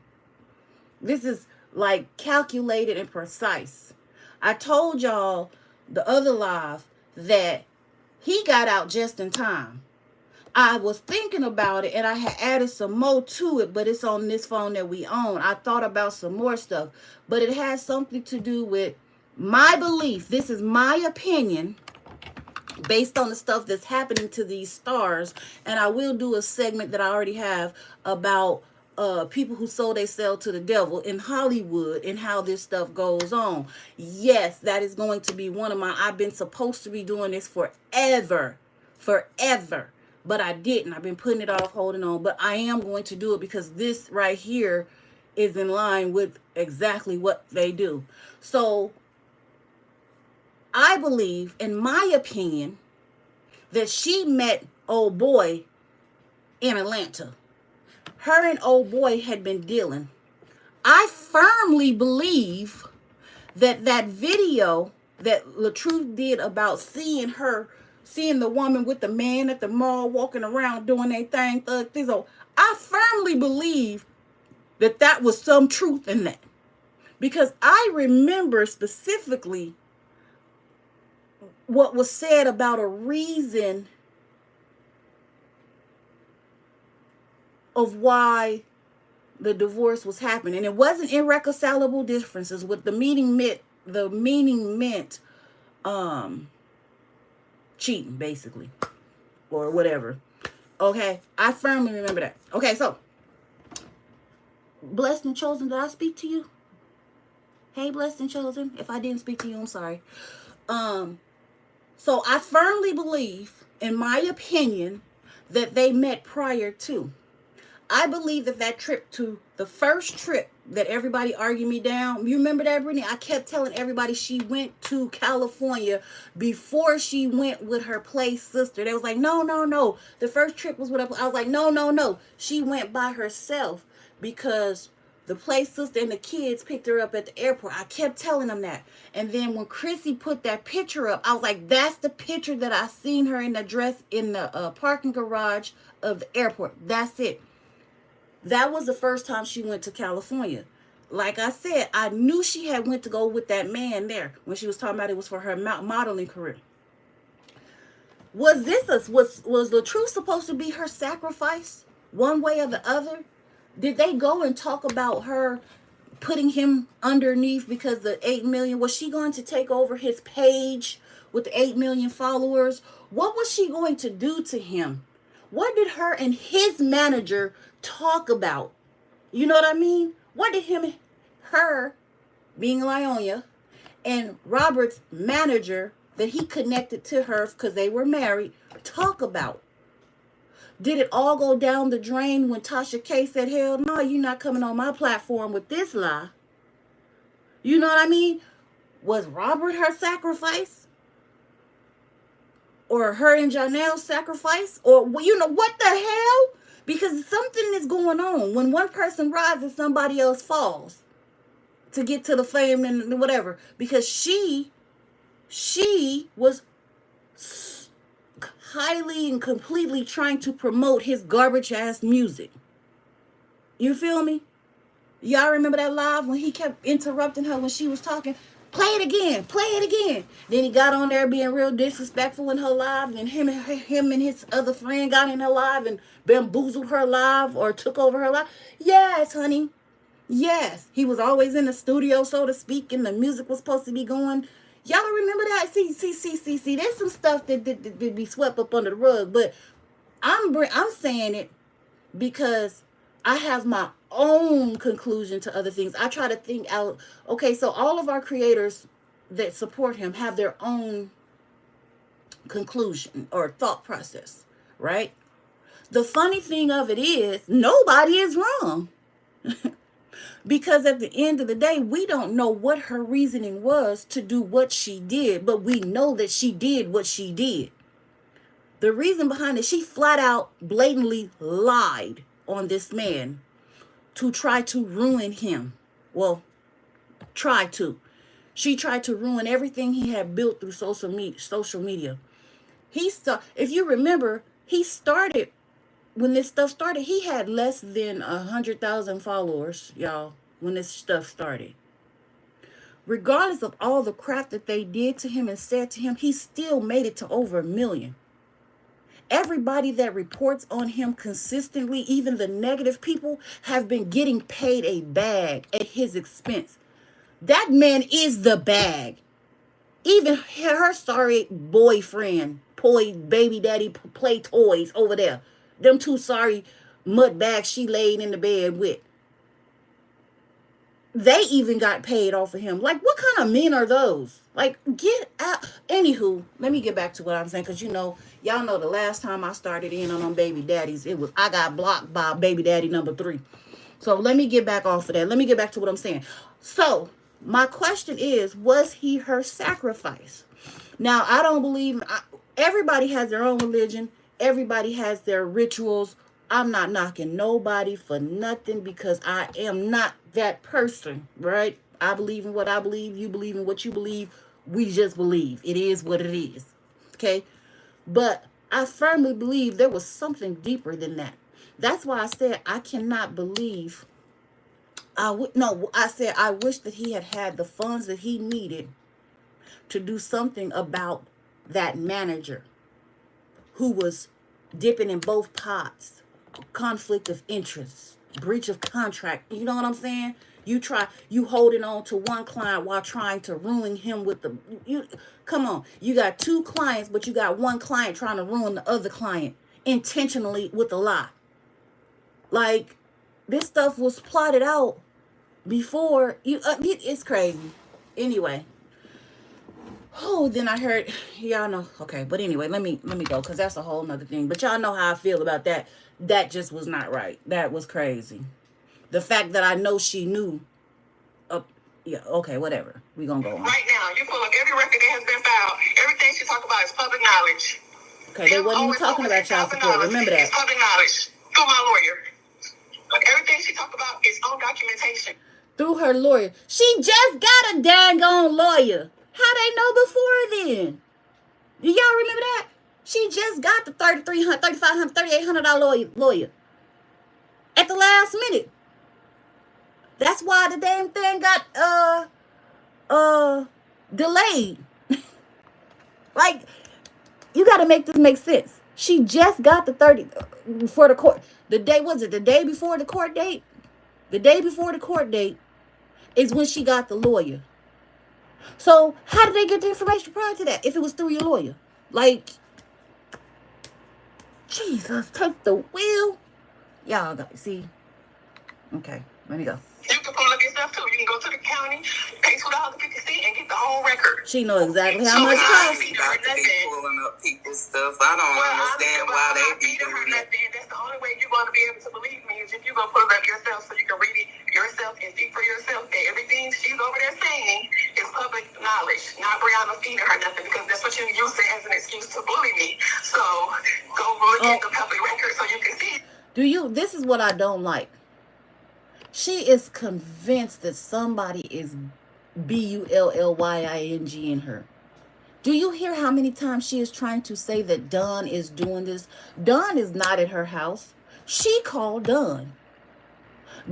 This is like calculated and precise. I told y'all the other live that he got out just in time. I was thinking about it and I had added some more to it, but it's on this phone that we own. I thought about some more stuff, but it has something to do with my belief. This is my opinion based on the stuff that's happening to these stars. And I will do a segment that I already have about people who sold themselves to the devil in Hollywood and how this stuff goes on. Yes, that is going to be one of my, I've been supposed to be doing this forever. But I didn't. I've been putting it off, holding on. But I am going to do it because this right here is in line with exactly what they do. So I believe, in my opinion, that she met old boy in Atlanta. Her and old boy had been dealing. I firmly believe that that video that LaTruth did about seeing her seeing the woman with the man at the mall walking around doing their thing, thug things. I firmly believe that that was some truth in that. Because I remember specifically what was said about a reason of why the divorce was happening. It wasn't irreconcilable differences. What the meaning meant cheating, basically, or whatever. Okay, I firmly remember that. Okay, so blessed and chosen, did I speak to you? Hey, blessed and chosen. If I didn't speak to you, I'm sorry. So I firmly believe, in my opinion, that they met prior to. I believe that trip to the first trip that everybody argued me down. You remember that, Brittany? I kept telling everybody she went to California before she went with her play sister. They was like, no, no, no. The first trip was with her. I was like, no, no, no. She went by herself because the play sister and the kids picked her up at the airport. I kept telling them that. And then when Chrissy put that picture up, I was like, that's the picture that I seen her in the dress in the parking garage of the airport. That's it. That was the first time she went to California. Like I said, I knew she had went to go with that man there when she was talking about it was for her modeling career. Was the truth supposed to be her sacrifice, one way or the other? Did they go and talk about her putting him underneath because the 8 million? Was she going to take over his page with the 8 million followers? What was she going to do to him? What did her and his manager talk about? You know what I mean? What did her, being Lyonia, and Robert's manager that he connected to her because they were married, talk about? Did it all go down the drain when Tasha K said, hell no, you're not coming on my platform with this lie? You know what I mean? Was Robert her sacrifice? Or her and Janelle's sacrifice? Or, you know, what the hell? Because something is going on. When one person rises, somebody else falls to get to the fame and whatever. Because she was highly and completely trying to promote his garbage ass music. You feel me? Y'all remember that live when he kept interrupting her when she was talking? Play it again, play it again. Then he got on there being real disrespectful in her live, and him and his other friend got in her live and bamboozled her live or took over her live. Yes, honey. Yes. He was always in the studio, so to speak, and the music was supposed to be going. Y'all remember that? See. There's some stuff that be swept up under the rug, but I'm saying it because I have my own conclusion to other things. I try to think out. Okay, so all of our creators that support him have their own conclusion or thought process, right? The funny thing of it is nobody is wrong. Because at the end of the day, we don't know what her reasoning was to do what she did, but we know that she did what she did. The reason behind it, she flat out blatantly lied on this man to try to ruin him. Well, She tried to ruin everything he had built through social media. If you remember, when this stuff started, he had less than 100,000 followers, y'all, when this stuff started. Regardless of all the crap that they did to him and said to him, he still made it to over 1 million. Everybody that reports on him consistently, even the negative people, have been getting paid a bag at his expense. That man is the bag. Even her sorry boyfriend, baby daddy play toys over there. Them two sorry mud bags she laid in the bed with. They even got paid off of him. Like, what kind of men are those? Like, get out. Anywho, let me get back to what I'm saying. Because, y'all know the last time I started in on them baby daddies, I got blocked by baby daddy number 3. So let me get back off of that. Let me get back to what I'm saying. So my question is, was he her sacrifice? Now, I don't believe, everybody has their own religion. Everybody has their rituals. I'm not knocking nobody for nothing because I am not that person, right? I believe in what I believe. You believe in what you believe. We just believe. It is what it is. Okay? But I firmly believe there was something deeper than that. That's why I said I cannot believe. No, I said I wish that he had had the funds that he needed to do something about that manager who was dipping in both pots, conflict of interest, breach of contract. You know what I'm saying? You holding on to one client while trying to ruin him with you. Come on, you got two clients, but you got one client trying to ruin the other client intentionally with a lie. Like, this stuff was plotted out before you. It's crazy. Anyway, oh, then I heard, y'all know. Okay, but anyway, let me go because that's a whole nother thing. But y'all know how I feel about that. That just was not right. That was crazy. The fact that I know she knew. Yeah. Okay. Whatever. We gonna go on. Right now, you pull up every record that has been filed. Everything she talk about is public knowledge. Okay. They wasn't even talking about child support. Remember that. It's public knowledge through my lawyer. But everything she talk about is on documentation. Through her lawyer. She just got a dang on lawyer. How they know before then? Do y'all remember that? She just got the $3,300, $3,500, $3,800 lawyer at the last minute. That's why the damn thing got delayed. Like, you got to make this make sense. She just got the 30 for the court. The day, was it the day before the court date? The day before the court date is when she got the lawyer. So how did they get the information prior to that if it was through your lawyer? Like, Jesus, take the wheel. Y'all got, see? Okay, let me go. You can pull up yourself too. You can go to the county, pay $2.50 and get the whole record. She know exactly how much it costs. About to be pulling up people's stuff. I don't understand why they be doing that. That's the only way you're going to be able to believe me is if you're going to pull it up yourself so you can read it yourself and see for yourself that everything she's over there saying is public knowledge, not Brianna feeding her nothing, because that's what you use as an excuse to bully me. So go look at the public record so you can see. This is what I don't like. She is convinced that somebody is Bullying in her. Do you hear how many times she is trying to say that Don is doing this? Don is not at her house. She called Don.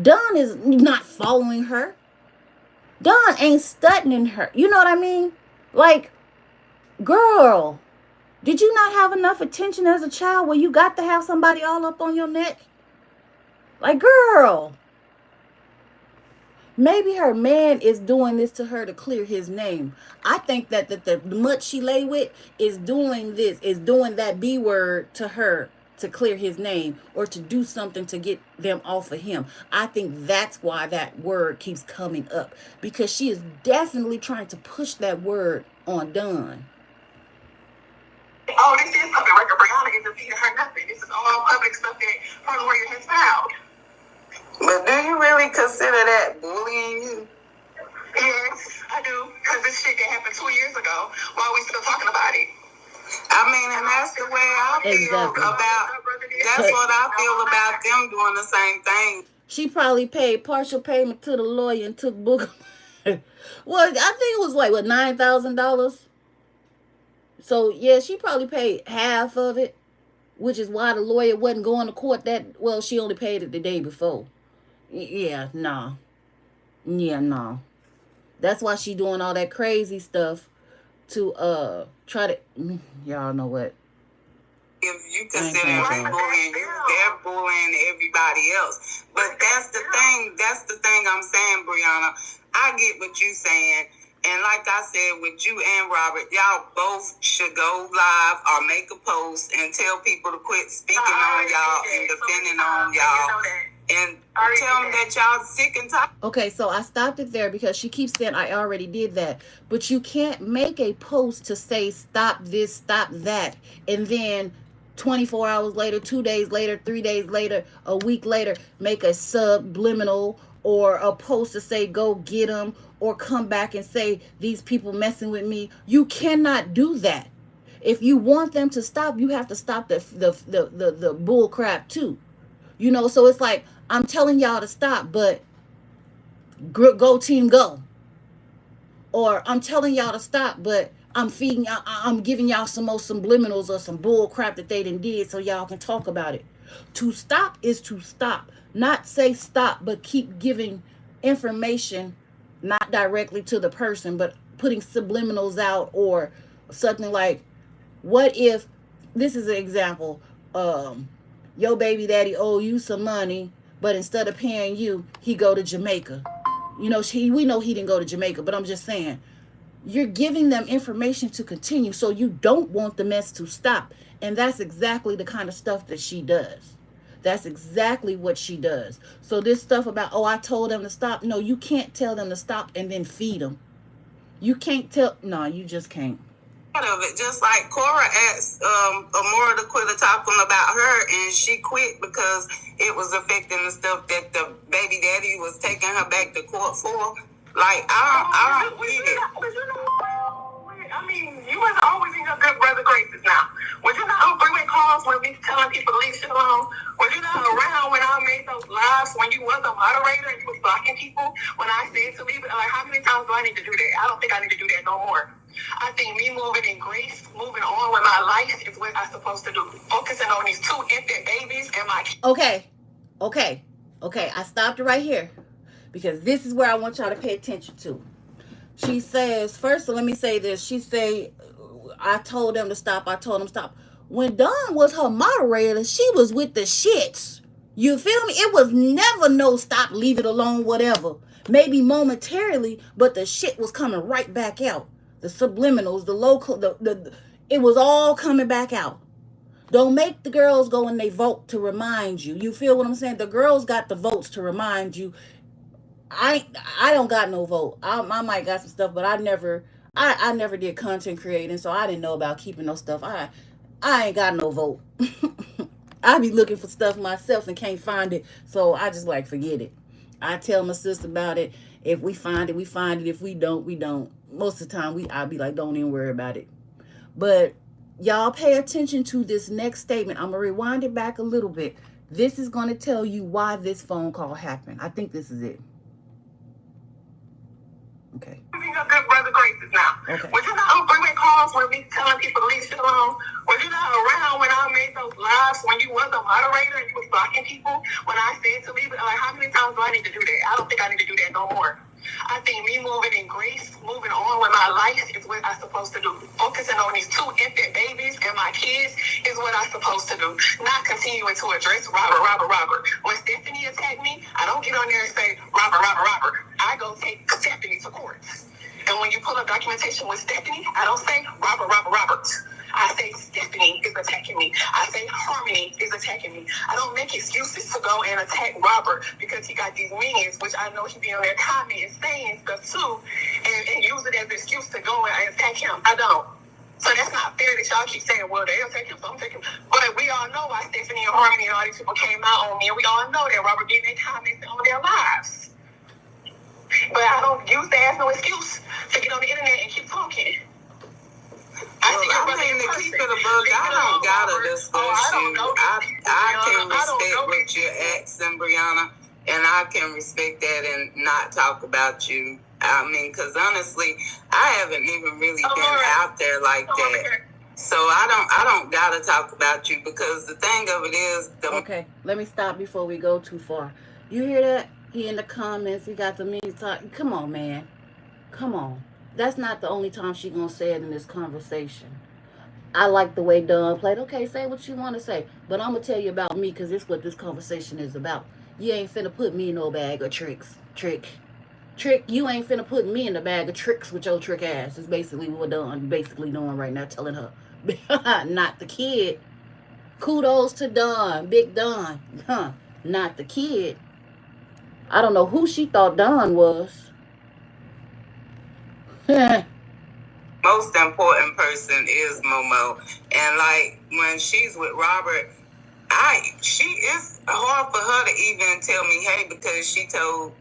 Don is not following her. Don ain't studying her. You know what I mean? Like, girl, did you not have enough attention as a child where you got to have somebody all up on your neck? Like, girl. Maybe her man is doing this to her to clear his name. I think that the much she lay with is doing this, is doing that B word to her to clear his name or to do something to get them off of him. I think that's why that word keeps coming up, because she is definitely trying to push that word on Don. Oh, this is public record. Brianna isn't feeding her nothing. This is all public stuff that her lawyer has filed. But do you really consider that bullying you? Yes, I do. Because this shit that happened 2 years ago while we still talking about it. I mean, and that's the way I feel about, that's what I feel about them doing the same thing. She probably paid partial payment to the lawyer and took book. Well, I think it was like, what, $9,000? So, yeah, she probably paid half of it, which is why the lawyer wasn't going to court that, well, she only paid it the day before. Yeah, no. Yeah, no. That's why she doing all that crazy stuff to try to, y'all know what. If you consider bullying you, they're bullying everybody else. But that's the thing I'm saying, Brianna. I get what you saying. And like I said, with you and Robert, y'all both should go live or make a post and tell people to quit speaking on y'all and defending on y'all. And tell them that y'all sick and tired. Okay, so I stopped it there because she keeps saying I already did that. But you can't make a post to say stop this, stop that. And then 24 hours later, 2 days later, 3 days later, a week later, make a subliminal or a post to say go get them, or come back and say these people messing with me. You cannot do that. If you want them to stop, you have to stop the bull crap too. You know, so it's like, I'm telling y'all to stop, but go team go. Or I'm telling y'all to stop, but I'm feeding y'all, I'm giving y'all some more subliminals or some bull crap that they done did so y'all can talk about it. To stop is to stop. Not say stop, but keep giving information, not directly to the person, but putting subliminals out or something like, what if, this is an example, your baby daddy owe you some money, but instead of paying you, he go to Jamaica. You know, we know he didn't go to Jamaica, but I'm just saying, you're giving them information to continue, so you don't want the mess to stop. And that's exactly the kind of stuff that she does. That's exactly what she does. So this stuff about, oh, I told them to stop. No, you can't tell them to stop and then feed them. You can't tell. No, you just can't. Of it, just like Cora asked Amora to quit talking about her, and she quit because it was affecting the stuff that the baby daddy was taking her back to court for. Like, I don't get it. I mean, you was always in your good brother graces now. Was you not on three-way calls when we telling people to leave shit alone? Was you not around when I made those lives when you was a moderator and you was blocking people when I said to leave it? Like, how many times do I need to do that? I don't think I need to do that no more. I think me moving in grace, moving on with my life is what I'm supposed to do. Focusing on these 2 infant babies and my kids. Okay. I stopped it right here because this is where I want y'all to pay attention to. She says, first, let me say this. She say, I told them to stop. When Dawn was her moderator, she was with the shits. You feel me? It was never no stop, leave it alone, whatever. Maybe momentarily, but the shit was coming right back out. The subliminals, the local, it was all coming back out. Don't make the girls go and they vote to remind you. You feel what I'm saying? The girls got the votes to remind you. I don't got no vote. I might got some stuff, but I never did content creating, so I didn't know about keeping no stuff. I ain't got no vote. I be looking for stuff myself and can't find it, so I just like forget it. I tell my sister about it. If we find it, we find it. If we don't, we don't. Most of the time, I'll be like, don't even worry about it. But y'all pay attention to this next statement. I'm gonna rewind it back a little bit. This is gonna tell you why this phone call happened. I think this is it. Okay. Your good brother graces now. Okay. Was you not on three-way calls when we telling people to leave shit alone? Was you not around when I made those lives when you was a moderator and you was blocking people when I said to leave it? Like, how many times do I need to do that? I don't think I need to do that no more. I think me moving in grace, moving on with my life is what I'm supposed to do. Focusing on these 2 infant babies and my kids is what I'm supposed to do. Not continuing to address Robert. When Stephanie attacked me, I don't get on there and say, Robert. I go take Stephanie to court. And when you pull up documentation with Stephanie, I don't say Robert. I say Stephanie is attacking me. I say Harmony is attacking me. I don't make excuses to go and attack Robert because he got these minions, which I know he be on there commenting and saying stuff too, and use it as an excuse to go and attack him. I don't. So that's not fair that y'all keep saying, well, they'll take him, so I'm taking him. But we all know why Stephanie and Harmony and all these people came out on me, and we all know that Robert getting their comments on their lives. But I don't use that as no excuse to get on the internet and keep talking. I keep it above. I don't gotta discuss you. I can respect what you're asking, Brianna, and I can respect that and not talk about you. I mean, because honestly, I haven't even really been out there like that. So I don't gotta talk about you because the thing of it is. Okay, let me stop before we go too far. You hear that? He in the comments. He got the means talk. Come on, man. Come on. That's not the only time she gonna say it in this conversation. I like the way Dawn played. Okay, say what you want to say. But I'm going to tell you about me because it's what this conversation is about. You ain't finna put me in no bag of tricks. Trick, you ain't finna put me in the bag of tricks with your trick ass. It's basically what Dawn basically doing right now, telling her. Not the kid. Kudos to Dawn, Big Dawn. Not the kid. I don't know who she thought Dawn was. Most important person is Momo, and like when she's with Robert, it's hard for her to even tell me hey, because she told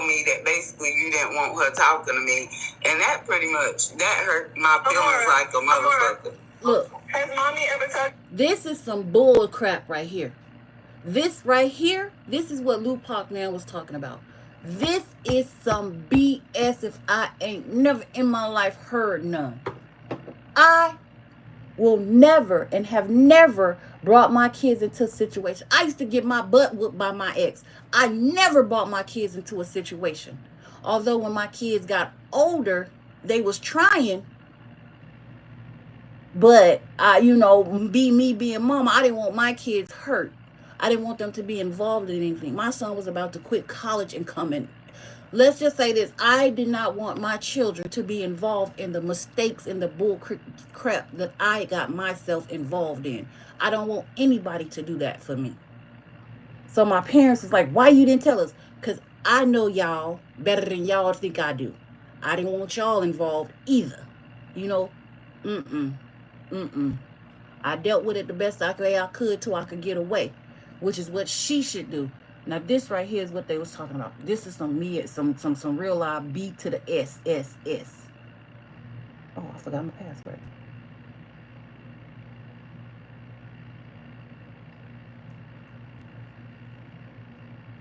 me that basically you didn't want her talking to me, and that pretty much that hurt my feelings like a motherfucker. Look, has mommy ever told? This is some bull crap right here. This right here, this is what Luke Parkman was talking about. This is some BS if I ain't never in my life heard none. I will never and have never brought my kids into a situation. I used to get my butt whooped by my ex. I never brought my kids into a situation. Although when my kids got older, they was trying. But me being mama, I didn't want my kids hurt. I didn't want them to be involved in anything. My son was about to quit college and come in. Let's just say this. I did not want my children to be involved in the mistakes and the bull crap that I got myself involved in. I don't want anybody to do that for me. So my parents was like, why you didn't tell us? Because I know y'all better than y'all think I do. I didn't want y'all involved either. I dealt with it the best I could till I could get away, which is what she should do. Now this right here is what they was talking about. This is some real live B to the SSS. Oh, I forgot my password.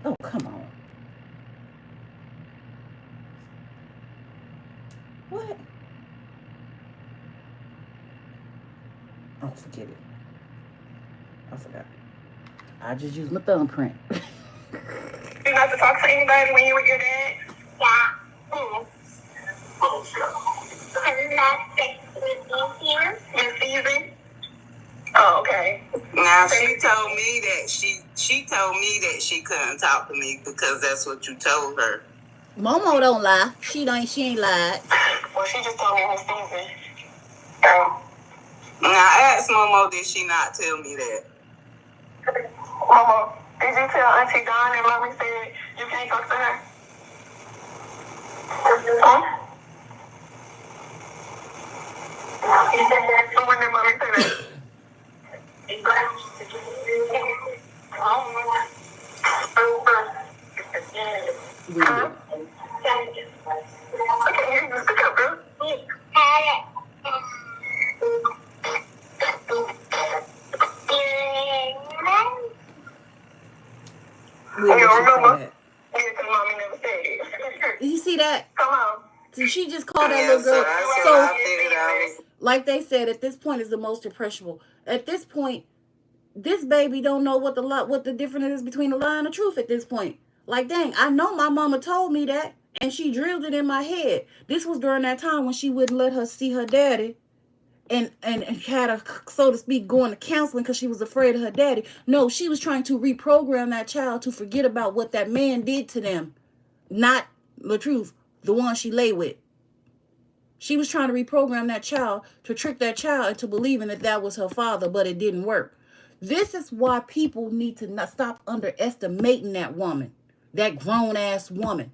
Oh, come on. What? Oh, forget it. I forgot. I just used my thumbprint. You got to talk to anybody when you were your dad? Yeah. Who? This season? Oh, okay. Now she told me that she couldn't talk to me because that's what you told her. Momo don't lie. She ain't lied. Well, she just told me this season. Now I asked Momo, did she not tell me that? Momo, did you tell Auntie Dawn and Mommy said you can't talk to her? Huh? So when did Mommy say that? You see that? Come on. Did she just call that little girl? So, like they said, at this point is the most impressionable. At this point, this baby don't know what the difference is between the lie and the truth at this point. Like, dang, I know my mama told me that, and she drilled it in my head. This was during that time when she wouldn't let her see her daddy, and had her, so to speak, going to counseling because she was afraid of her daddy. No, she was trying to reprogram that child to forget about what that man did to them. Not the truth, the one she lay with. She was trying to reprogram that child to trick that child into believing that was her father, but it didn't work. This is why people need to not stop underestimating that woman, that grown-ass woman.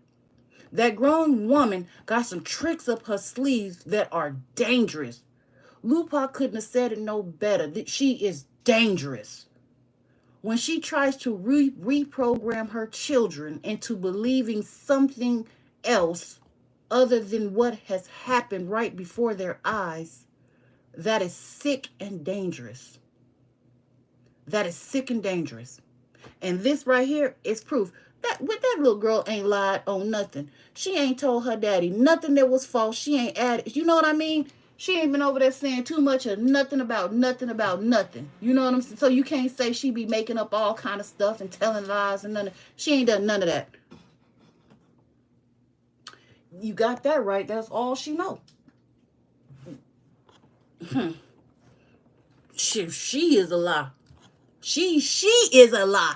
That grown woman got some tricks up her sleeves that are dangerous. Lupa couldn't have said it no better. She is dangerous. When she tries to reprogram her children into believing something else other than what has happened right before their eyes, that is sick and dangerous. That is sick and dangerous. And this right here is proof that little girl ain't lied on nothing. She ain't told her daddy nothing that was false. She ain't added. You know what I mean? She ain't been over there saying too much of nothing about nothing. You know what I'm saying? So you can't say she be making up all kind of stuff and telling lies and none. She ain't done none of that. You got that right. That's all she know. She is a lie. She is a lie.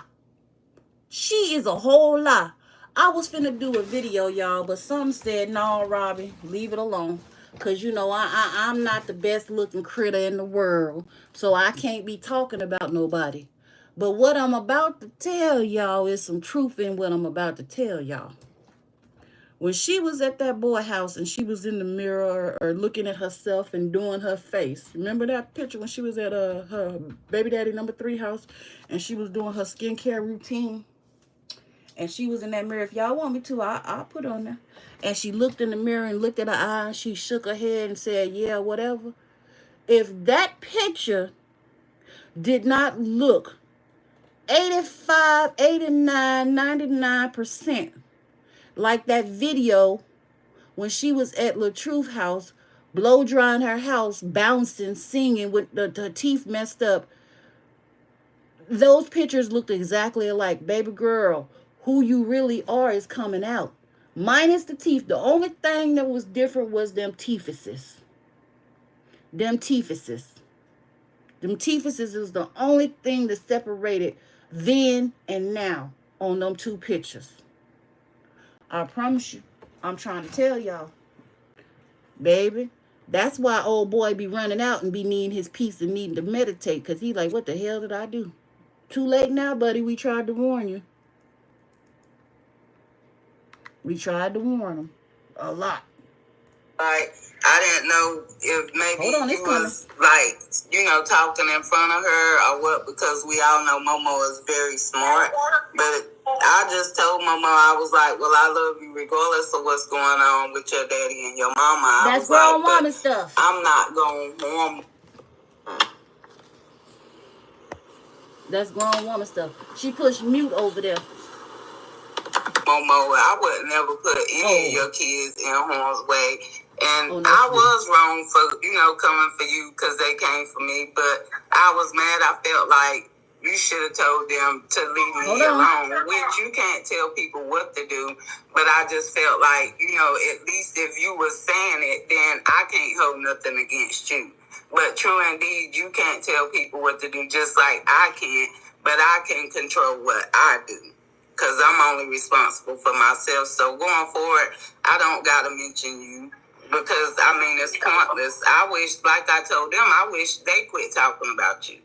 She is a whole lie. I was finna do a video, y'all, but some said, no, Robbie, leave it alone. Because, I'm not the best looking critter in the world. So I can't be talking about nobody. But what I'm about to tell y'all is some truth in what I'm about to tell y'all. When she was at that boy house and she was in the mirror or looking at herself and doing her face. Remember that picture when she was at her baby daddy number 3 house and she was doing her skincare routine? And she was in that mirror. If y'all want me to, I'll put it on there. And she looked in the mirror and looked at her eyes. She shook her head and said, yeah, whatever. If that picture did not look 85, 89, 99% like that video when she was at LaTruth house blow drying her house, bouncing, singing with the teeth messed up. Those pictures looked exactly alike. Baby girl, who you really are is coming out. Minus the teeth. The only thing that was different was them teethuses. Them teethuses. Them teethuses is the only thing that separated then and now on them two pictures. I promise you. I'm trying to tell y'all. Baby, that's why old boy be running out and be needing his peace and needing to meditate. Because he like, what the hell did I do? Too late now, buddy. We tried to warn you. We tried to warn him. A lot. Like, I didn't know if maybe Hold on, he it's was, like, you know, talking in front of her or what, because we all know Momo is very smart. But I just told Momo, I was like, well, I love you regardless of what's going on with your daddy and your mama. That's grown woman stuff. I'm not going to harm. That's grown woman stuff. She pushed mute over there. Momo, I would never put any of your kids in harm's way. And I was wrong for, you know, coming for you because they came for me. But I was mad. I felt like you should have told them to leave me alone, which you can't tell people what to do. But I just felt like, you know, at least if you were saying it, then I can't hold nothing against you. But true indeed, you can't tell people what to do just like I can't. But I can control what I do. Because I'm only responsible for myself. So going forward, I don't got to mention you. Because, I mean, it's pointless. I wish, like I told them, I wish they quit talking about you.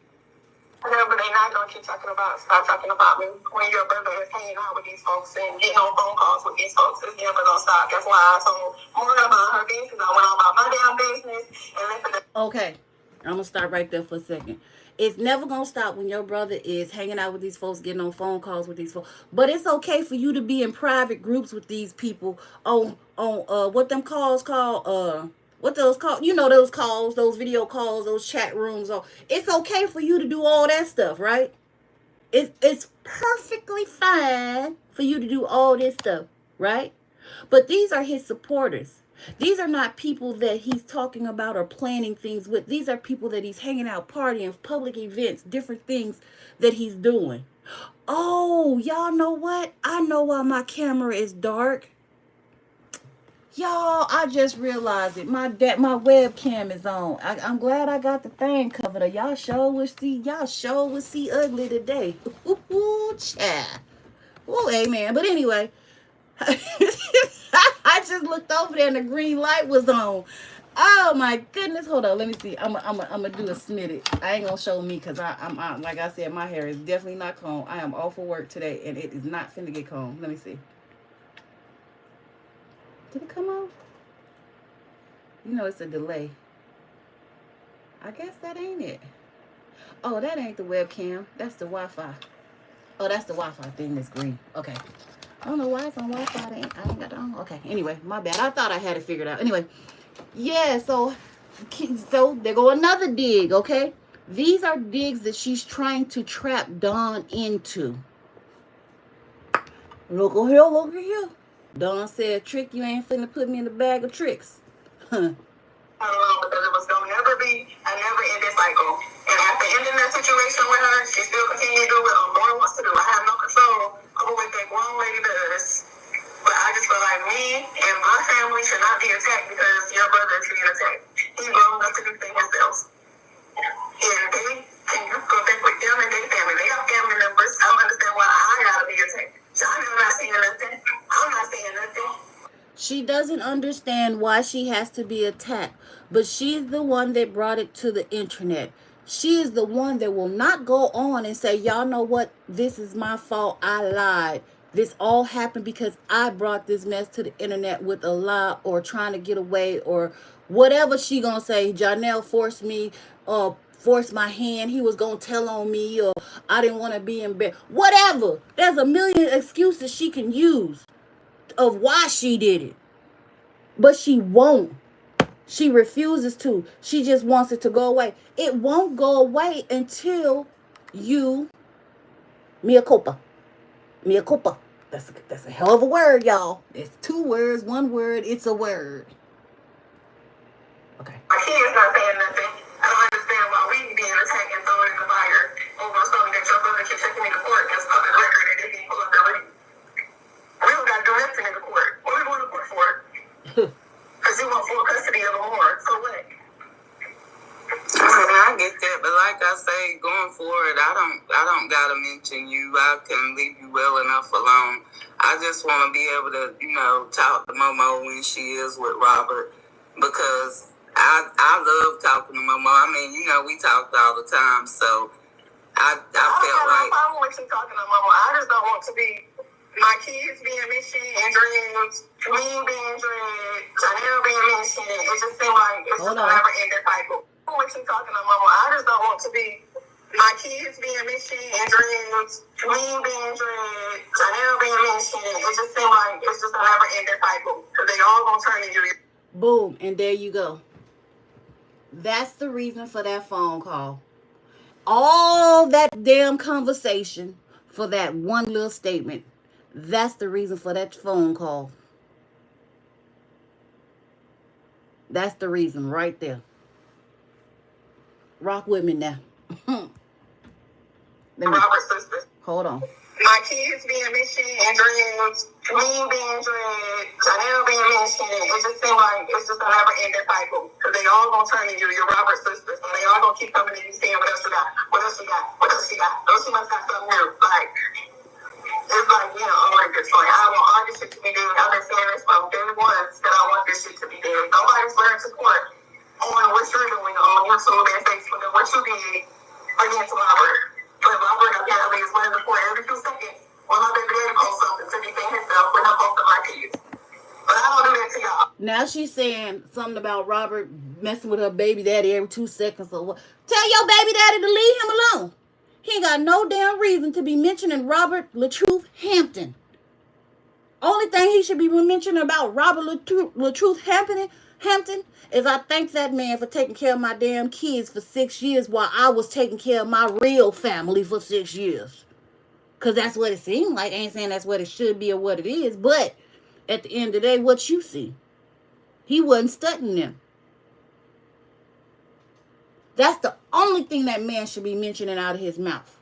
No, but they're not going to keep stop talking about me. When your brother is hanging out with these folks and getting on phone calls with these folks, it's never going to stop. That's why I told Morgan about her business. I went on about my damn business and listened to... Okay, I'm going to stop right there for a second. It's never going to stop when your brother is hanging out with these folks, getting on phone calls with these folks. But it's okay for you to be in private groups with these people on what them calls called, what those called, you know, those calls, those video calls, those chat rooms. It's okay for you to do all that stuff, right? It's perfectly fine for you to do all this stuff, right? But these are his supporters. These are not people that he's talking about or planning things with. These are people that he's hanging out, partying, public events, different things that he's doing. Oh, y'all know what? I know why my camera is dark. Y'all, I just realized it. My webcam is on. I'm glad I got the thing covered up. Y'all sure would see ugly today. Ooh, child. Oh, amen. But anyway, I just looked over there and the green light was on. Oh my goodness. Hold on. Let me see. I'm gonna do a snitty. I ain't gonna show me because I'm like I said, my hair is definitely not combed. I am off for work today and it is not finna get combed. Let me see. Did it come on? You know it's a delay. I guess that ain't it. Oh, that ain't the webcam. That's the Wi-Fi. Oh, that's the Wi-Fi thing that's green. Okay. I don't know why it's on Wi-Fi. I ain't got it on. Okay. Anyway, my bad. I thought I had it figured out. Anyway, yeah. So there go another dig. Okay. These are digs that she's trying to trap Dawn into. Look over here. Dawn said, "Trick, you ain't finna put me in the bag of tricks." Because it was going to never be a never-ending cycle. And after ending that situation with her, she still continued to do what a boy wants to do. I have no control over what that grown lady does. But I just feel like me and my family should not be attacked because your brother is being attacked. He's grown up to do things himself. And they can go back with them and their family. They have family members. I don't understand why I gotta be attacked. Y'all not saying nothing. I'm not saying nothing. She doesn't understand why she has to be attacked, but she's the one that brought it to the internet. She is the one that will not go on and say, y'all know what? This is my fault. I lied. This all happened because I brought this mess to the internet with a lie or trying to get away or whatever she gonna say. Janelle forced me or forced my hand. He was gonna tell on me or I didn't want to be embarrassed. Whatever. There's a million excuses she can use of why she did it. But she won't. She refuses to. She just wants it to go away. It won't go away until you mea culpa. Mea culpa. That's a hell of a word, y'all. It's 2 words, 1 word, it's a word. Okay. My kids not saying nothing. I don't understand why we being attacked and thrown in the fire over something that your brother kept taking me to court as public record and they didn't pull up the record. We don't got directing in the court. What are we going to court for? Because you want full custody of a whore. So what? I get that, but like I say, going forward, I don't gotta mention you. I can leave you well enough alone. I just want to be able to, talk to Momo when she is with Robert, because I love talking to Momo. I mean, we talked all the time, so I felt like. I don't have no problem with you talking to Momo. I just don't want to be my kids being mentioned and dreams, me being dreamed, Janelle being mentioned. It just seems like it's just a never-ending cycle. With you talking to Mama, I just don't want to be my kids being mentioned and dreams, me being dreamed, Janelle being mentioned. It just seems like it's just a never-ending cycle because they all gonna turn into you. Boom, and there you go. That's the reason for that phone call. All that damn conversation for that one little statement. That's the reason for that phone call. That's the reason right there. Rock with me now. Robert's sister. Hold on. My kids being mentioned and dreams, me being dreamed, Janelle being mentioned. It just seems like it's just a never-ending cycle because they all gonna turn into your Robert's sisters, and they all gonna keep coming to you saying, "What else you got? What else you got? What else you got? Oh, she must have something new." Like it's like, oh my goodness, like I want all this shit to be dead. I've been saying this from day one that I want this shit to be dead. Nobody's learned support on what you're doing on YouTube and Facebook and what you did against Robert. But Robert apparently is learning support every 2 seconds when my baby daddy posts something to defend himself when I'm posting my kids. But I don't do that to y'all. Now she's saying something about Robert messing with her baby daddy every 2 seconds or what. Tell your baby daddy to leave him alone. He ain't got no damn reason to be mentioning Robert LaTruth Hampton. Only thing he should be mentioning about Robert LaTruth Hampton is I thank that man for taking care of my damn kids for 6 years while I was taking care of my real family for 6 years. Because that's what it seemed like. I ain't saying that's what it should be or what it is. But at the end of the day, what you see, he wasn't studying them. That's the only thing that man should be mentioning out of his mouth.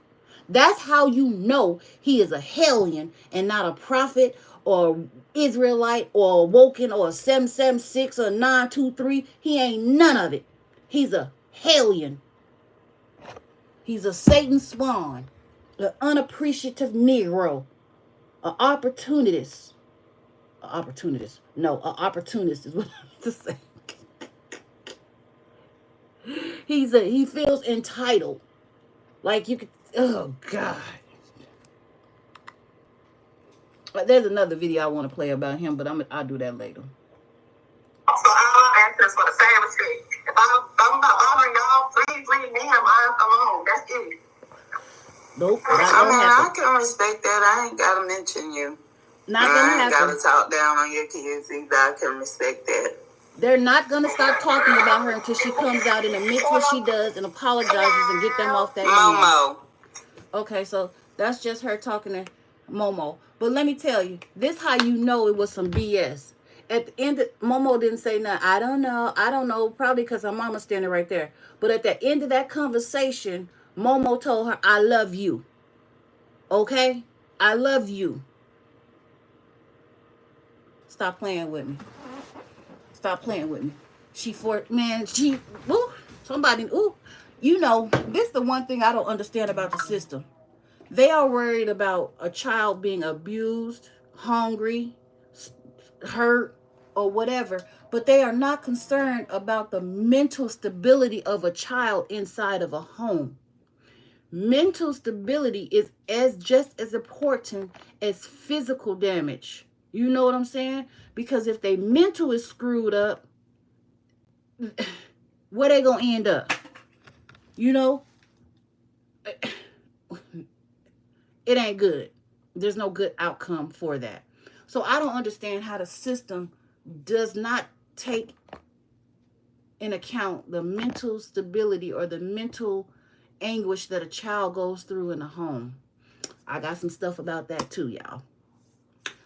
That's how you know he is a hellion and not a prophet or Israelite or Woken or 776 or 923. He ain't none of it. He's a hellion. He's a Satan spawn, an unappreciative Negro, an opportunist. No, an opportunist is what I meant to say. He feels entitled. Like you could, oh God. There's another video I want to play about him, but I'll do that later. So I'm asking for the same respect. If I'm not bothering y'all, please leave me and mine alone. That's it. Nope. I can respect that. I ain't gotta mention you. Not gonna happen. I ain't gotta talk down on your kids either. I can respect that. They're not gonna stop talking about her until she comes out and admits what she does and apologizes and get them off that Momo. Okay, so that's just her talking to Momo. But let me tell you, this how you know it was some BS. At the end, Momo didn't say nothing. I don't know, probably because her mama's standing right there. But at the end of that conversation, Momo told her, I love you. Okay? I love you. Stop playing with me. Stop playing with me. This is the one thing I don't understand about the system. They are worried about a child being abused, hungry, hurt, or whatever, but they are not concerned about the mental stability of a child inside of a home. Mental stability is just as important as physical damage. You know what I'm saying? Because if their mental is screwed up, where they gonna end up? You know? It ain't good. There's no good outcome for that. So I don't understand how the system does not take in account the mental stability or the mental anguish that a child goes through in a home. I got some stuff about that too, y'all.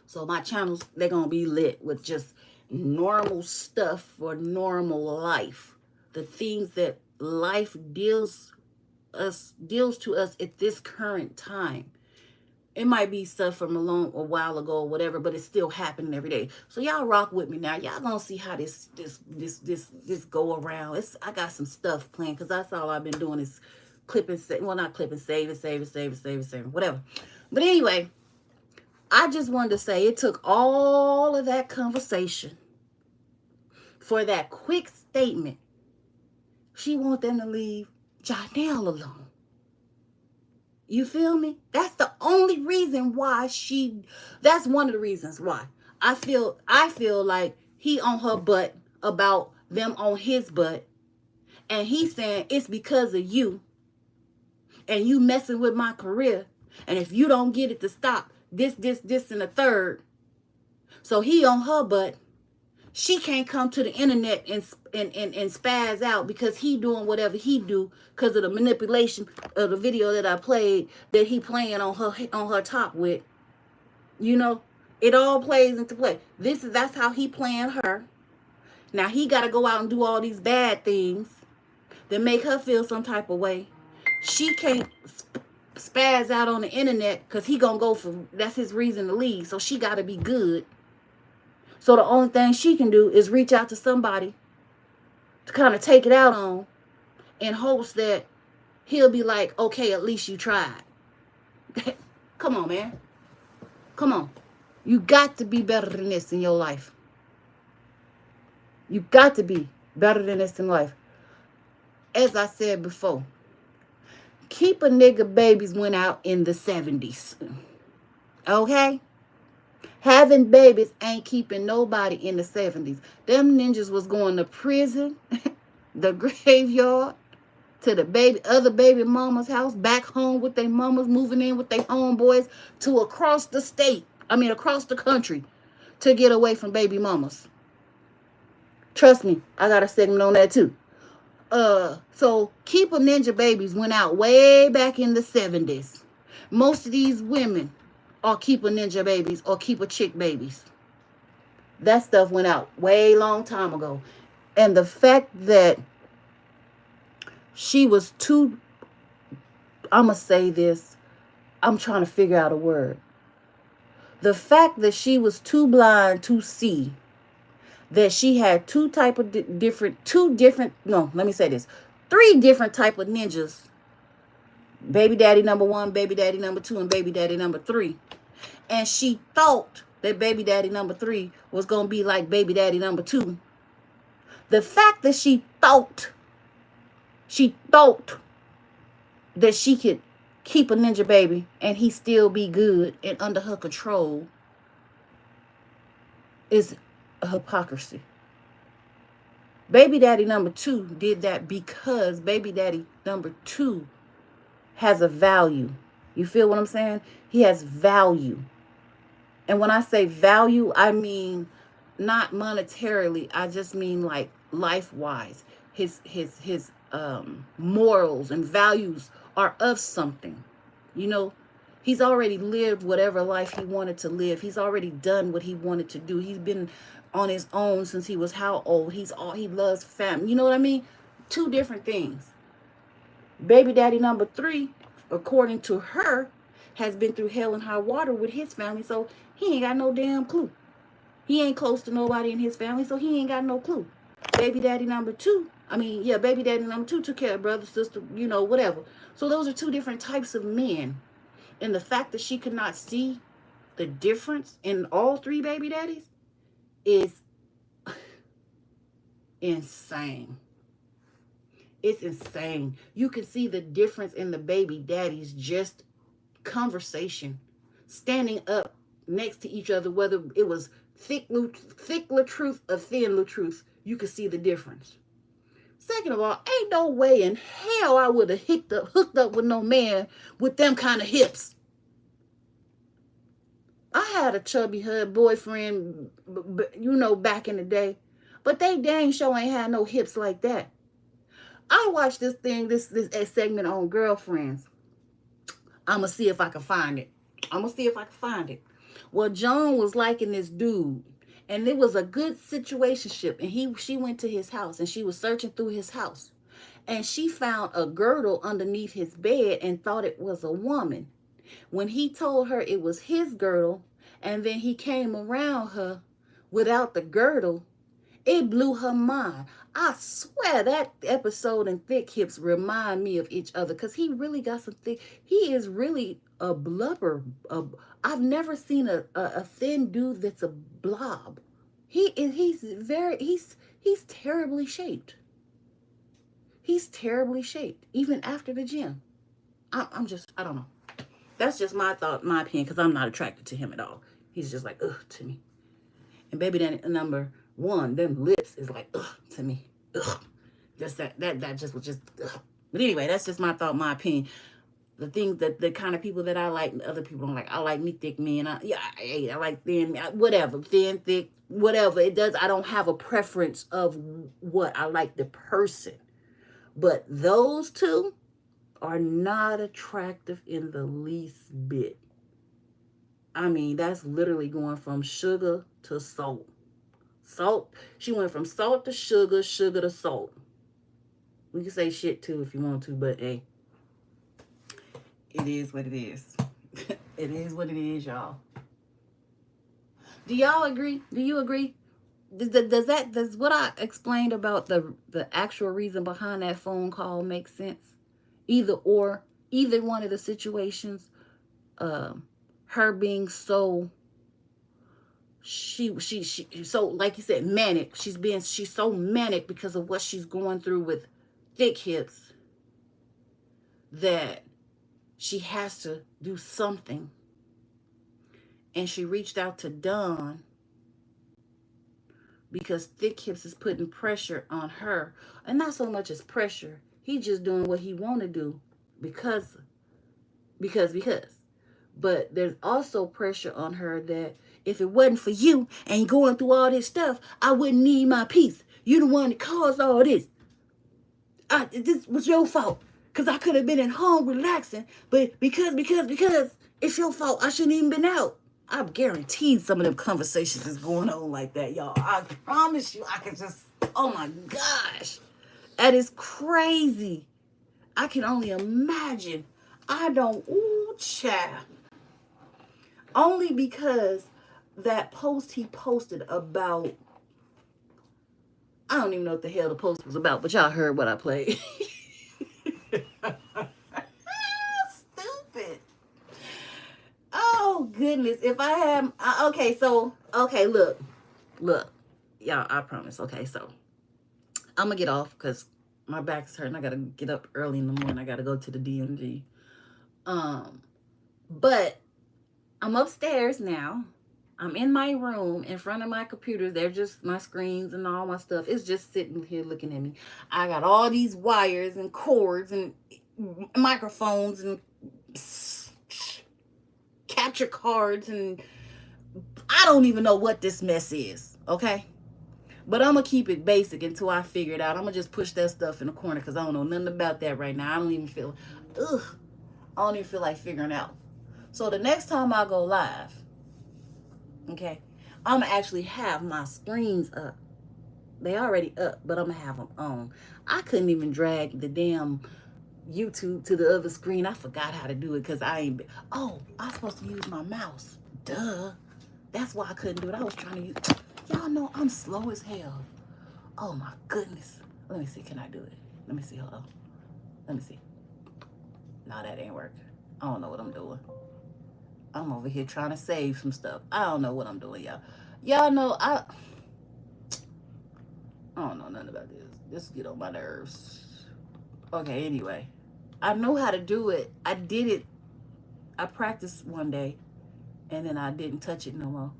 So my channels, they're going to be lit with just normal stuff for normal life. The things that life deals to us at this current time. It might be stuff from a while ago or whatever, but it's still happening every day. So y'all rock with me now. Y'all gonna see how this go around. I got some stuff planned because that's all I've been doing is clipping, well, not clipping, saving, whatever. But anyway, I just wanted to say it took all of that conversation for that quick statement. She want them to leave Janelle alone. You feel me? That's the only reason why that's one of the reasons why. I feel like he on her butt about them on his butt. And he's saying it's because of you. And you messing with my career. And if you don't get it to stop, this, and the third. So he on her butt. She can't come to the internet and spaz out because he doing whatever he do because of the manipulation of the video that I played that he playing on her top with. You know, it all plays into play. That's how he playing her. Now he got to go out and do all these bad things that make her feel some type of way. She can't spaz out on the internet because he gonna go for, that's his reason to leave. So she got to be good. So the only thing she can do is reach out to somebody to kind of take it out on in hopes that he'll be like, okay, at least you tried. Come on, man. Come on. You got to be better than this in your life. You got to be better than this in life. As I said before, keep a nigga babies went out in the 70s. Okay? Having babies ain't keeping nobody in the 70s. Them ninjas was going to prison, the graveyard, to the other baby mama's house, back home with their mamas, moving in with their homeboys, to across the country to get away from baby mamas. Trust me, I got a segment on that too. So keep a ninja babies went out way back in the 70s. Most of these women or keep a ninja babies or keep a chick babies. That stuff went out way long time ago. And the fact that she was too, I'm going to say this, I'm trying to figure out a word. The fact that she was too blind to see that she had three different type of ninjas. Baby daddy number 1, baby daddy number 2, and baby daddy number 3. And she thought that baby daddy number 3 was going to be like baby daddy number 2. The fact that she thought that she could keep a ninja baby and he still be good and under her control is a hypocrisy. Baby daddy number 2 did that because baby daddy number 2 has a value. You feel what I'm saying? He has value. And when I say value, I mean not monetarily. I just mean like life-wise. His morals and values are of something. You know, he's already lived whatever life he wanted to live. He's already done what he wanted to do. He's been on his own since he was how old? He loves family. You know what I mean? Two different things. Baby daddy number 3, according to her, has been through hell and high water with his family, so he ain't got no damn clue. He ain't close to nobody in his family, so he ain't got no clue. Baby daddy number 2 took care of brother, sister, you know, whatever. So those are two different types of men. And the fact that she could not see the difference in all 3 baby daddies is insane. It's insane. You can see the difference in the baby daddies, just conversation, standing up next to each other, whether it was thick truth or thin truth, you could see the difference. Second of all, ain't no way in hell I would have hooked up with no man with them kind of hips. I had a chubby hood boyfriend, you know, back in the day, but they dang sure ain't had no hips like that. I watched this segment on Girlfriends. I'm going to see if I can find it. Well, Joan was liking this dude, And it was a good situationship. And she went to his house and she was searching through his house. And she found a girdle underneath his bed and thought it was a woman. When he told her it was his girdle, and then he came around her without the girdle, it blew her mind. I swear that episode and Thick Hips remind me of each other because he really got some thick. He is really a blubber. I've never seen a thin dude that's a blob. He's terribly shaped. He's terribly shaped, even after the gym. I don't know. That's just my thought, my opinion, because I'm not attracted to him at all. He's just like, ugh, to me. And baby, that number one, them lips is like, ugh, to me. Ugh. Just that just was just, ugh. But anyway, that's just my thought, my opinion. The things that the kind of people that I like, other people don't like. I like me thick men. I like thin, whatever, thin, thick, whatever. It does. I don't have a preference of what I like the person. But those two are not attractive in the least bit. I mean, that's literally going from sugar to salt. Salt. She went from salt to sugar, sugar to salt. We can say shit too if you want to, but hey, it is what it is. It is what it is, y'all. Do y'all agree? Do you agree? Does what I explained about the actual reason behind that phone call make sense? Either one of the situations, her being so she so, like you said, manic. She's so manic because of what she's going through with Thick Hips that she has to do something. And she reached out to Don because Thick Hips is putting pressure on her. And not so much as pressure. He's just doing what he want to do because. But there's also pressure on her that if it wasn't for you and going through all this stuff, I wouldn't need my peace. You the one that caused all this. This was your fault. Because I could have been at home relaxing. But because it's your fault, I shouldn't even been out. I'm guaranteed some of them conversations is going on like that, y'all. I promise you, I can just, oh my gosh. That is crazy. I can only imagine. Ooh, child. Only because that post he posted about, I don't even know what the hell the post was about, but y'all heard what I played. Stupid. Oh, goodness. If I have, look, y'all, I promise. Okay, so I'm going to get off because my back's hurting. I got to get up early in the morning. I got to go to the DMV. But I'm upstairs now. I'm in my room in front of my computers. They're just my screens and all my stuff. It's just sitting here looking at me. I got all these wires and cords and microphones and capture cards, and I don't even know what this mess is, okay? But I'm going to keep it basic until I figure it out. I'm going to just push that stuff in the corner because I don't know nothing about that right now. I don't even feel like figuring out. So the next time I go live, okay, I'm going to actually have my screens up. They already up, but I'm going to have them on. I couldn't even drag the damn YouTube to the other screen. I forgot how to do it because I'm supposed to use my mouse. Duh. That's why I couldn't do it. I was trying to use, y'all know I'm slow as hell. Oh my goodness. Let me see, can I do it? Let me see, hold on. Let me see. No, that ain't working. I don't know what I'm doing. I'm over here trying to save some stuff. I don't know what I'm doing, y'all. Y'all know I don't know nothing about this. This get on my nerves. Okay, anyway. I know how to do it. I did it. I practiced one day, and then I didn't touch it no more.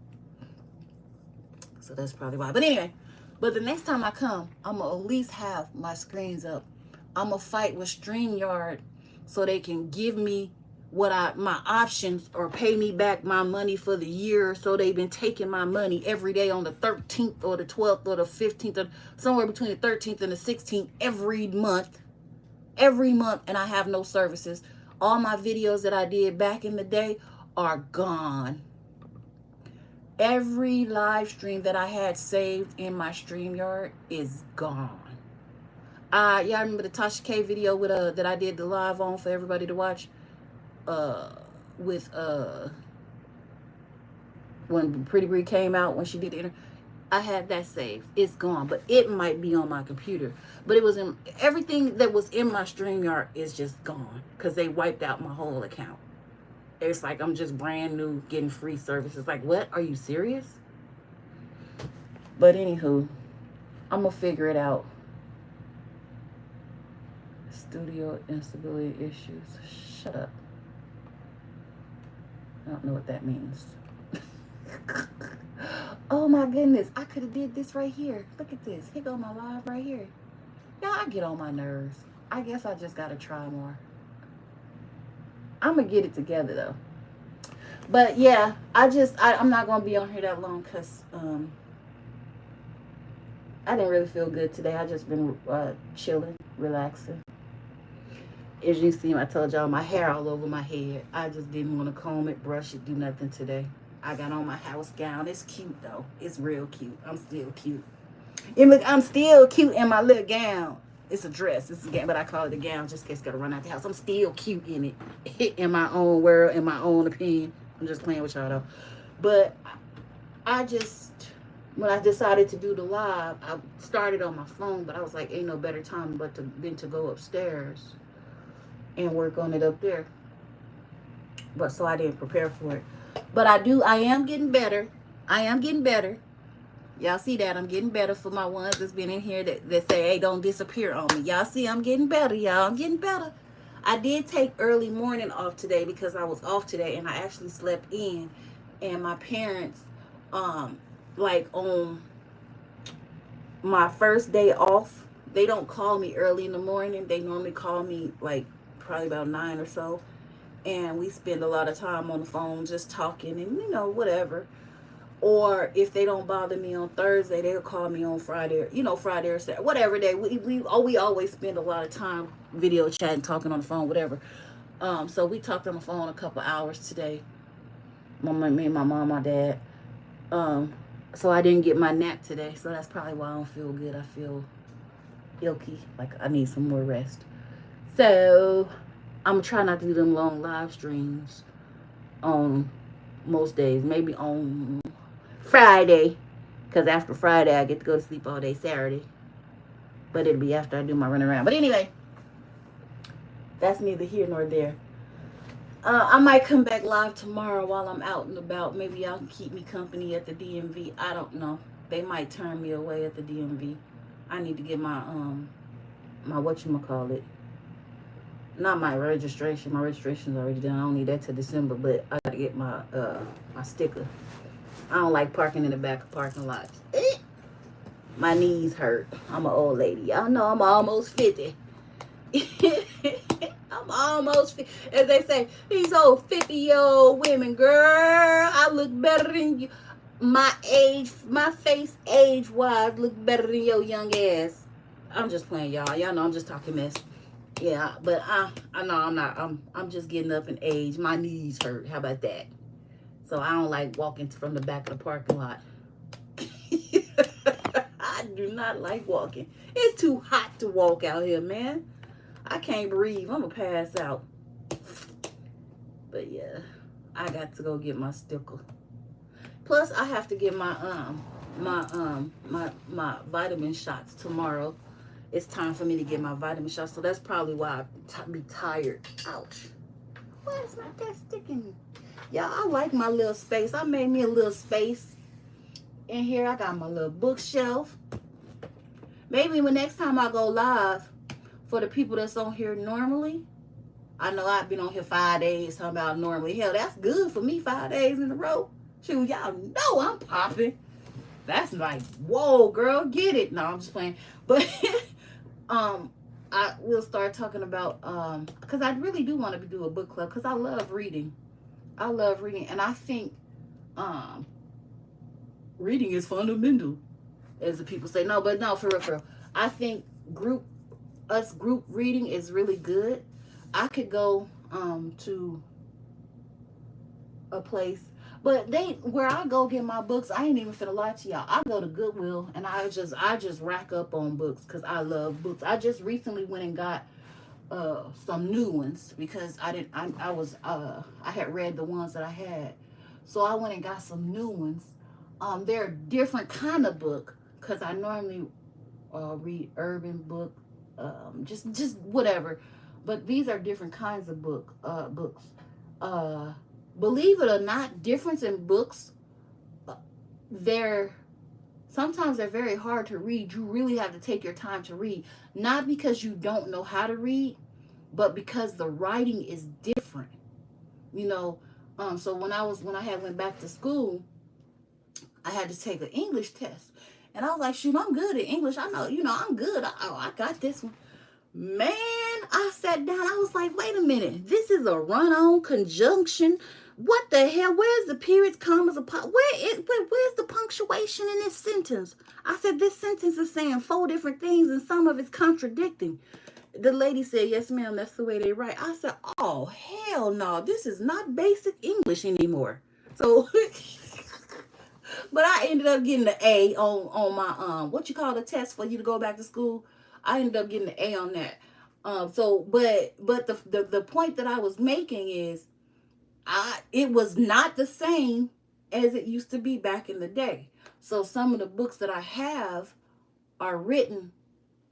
So that's probably why. But anyway, but the next time I come, I'm going to at least have my screens up. I'm going to fight with StreamYard so they can give me my options or pay me back my money for the year. So they've been taking my money every day on the 13th or the 12th or the 15th or somewhere between the 13th and the 16th every month, and I have no services. All my videos that I did back in the day are gone. Every live stream that I had saved in my StreamYard is gone. Y'all remember the Tasha K video with that I did the live on for everybody to watch? With when Pretty Bree came out, when she did the interview. I had that saved. It's gone, but it might be on my computer. But it was in everything that was in my StreamYard is just gone because they wiped out my whole account. It's like I'm just brand new getting free services. Like, what? Are you serious? But anywho, I'm gonna figure it out. Studio instability issues. Shut up. I don't know what that means. Oh my goodness, I could have did this right here. Look at this. Here go my live right here. Y'all, I get on my nerves. I guess I just gotta try more. I'm gonna get it together though. But yeah, I'm not gonna be on here that long because I didn't really feel good today. I just been chilling, relaxing. As you see, I told y'all my hair all over my head. I just didn't want to comb it, brush it, do nothing today. I got on my house gown. It's cute though. It's real cute. I'm still cute. And look, I'm still cute in my little gown. It's a dress. It's a gown, but I call it a gown just in case I gotta run out the house. I'm still cute in it. In my own world, in my own opinion. I'm just playing with y'all though. But I just, when I decided to do the live, I started on my phone, but I was like, ain't no better time than to go upstairs and work on it up there. But so I didn't prepare for it. But I am getting better. I am getting better. Y'all see that? I'm getting better for my ones that's been in here that say, hey, don't disappear on me. Y'all see I'm getting better, y'all. I'm getting better. I did take early morning off today because I was off today and I actually slept in. And my parents, like on my first day off, they don't call me early in the morning. They normally call me like probably about 9 or so. And we spend a lot of time on the phone just talking and, you know, whatever. Or if they don't bother me on Thursday, they'll call me on Friday, Friday or Saturday, whatever day. We always spend a lot of time video chatting, talking on the phone, whatever. So we talked on the phone a couple hours today. Me, my mom, my dad. So I didn't get my nap today. So that's probably why I don't feel good. I feel ilky, like I need some more rest. So I'm trying not to do them long live streams on most days. Maybe on Friday, because after Friday I get to go to sleep all day Saturday. But it'll be after I do my run around. But anyway, that's neither here nor there. I might come back live tomorrow while I'm out and about. Maybe y'all can keep me company at the DMV. I don't know. They might turn me away at the DMV. I need to get my whatchamacallit. Not my registration. My registration's already done. I don't need that till December, but I gotta get my my sticker. I don't like parking in the back of parking lots. My knees hurt. I'm an old lady. Y'all know I'm almost 50. I'm almost 50. As they say, these old 50-year-old women, girl, I look better than you. My face age-wise look better than your young ass. I'm just playing, y'all. Y'all know I'm just talking mess. Yeah, but I know I'm not. I'm just getting up in age. My knees hurt. How about that? So I don't like walking from the back of the parking lot. I do not like walking. It's too hot to walk out here, man. I can't breathe. I'm gonna pass out. But yeah, I got to go get my sticker. Plus, I have to get my my vitamin shots tomorrow. It's time for me to get my vitamin shots, so that's probably why I be tired. Ouch. Why is my desk sticking? Y'all, I like my little space. I made me a little space in here. I got my little bookshelf. Maybe when next time I go live, for the people that's on here normally, I know I've been on here 5 days talking about normally. Hell, that's good for me, 5 days in a row. Shoot, y'all know I'm popping. That's like, whoa, girl, get it. No, I'm just playing. But I will start talking about because I really do want to do a book club because I love reading. I love reading, and I think reading is fundamental, as the people say. No, but no, for real. I think group reading is really good. I could go to a place. But where I go get my books, I ain't even finna lie to y'all. I go to Goodwill and I just rack up on books because I love books. I just recently went and got some new ones because I had read the ones that I had. So I went and got some new ones. They're a different kind of book because I normally read urban book, just whatever. But these are different kinds of books. Uh, Believe it or not, difference in books, they're sometimes they're very hard to read. You really have to take your time to read, not because you don't know how to read, but because the writing is different. You know, so when I had went back to school, I had to take an English test, and I was like, shoot, I'm good at English. I know, I'm good. I got this one. Man, I sat down. I was like, wait a minute. This is a run-on conjunction. What the hell? Where's the periods, commas, where's the punctuation in this sentence? I said, this sentence is saying 4 different things and some of it's contradicting. The lady said, yes, ma'am, that's the way they write. I said, oh, hell no. This is not basic English anymore. So, but I ended up getting an A on my, what you call the test for you to go back to school? I ended up getting an A on that. But the point that I was making is, it was not the same as it used to be back in the day. So some of the books that I have are written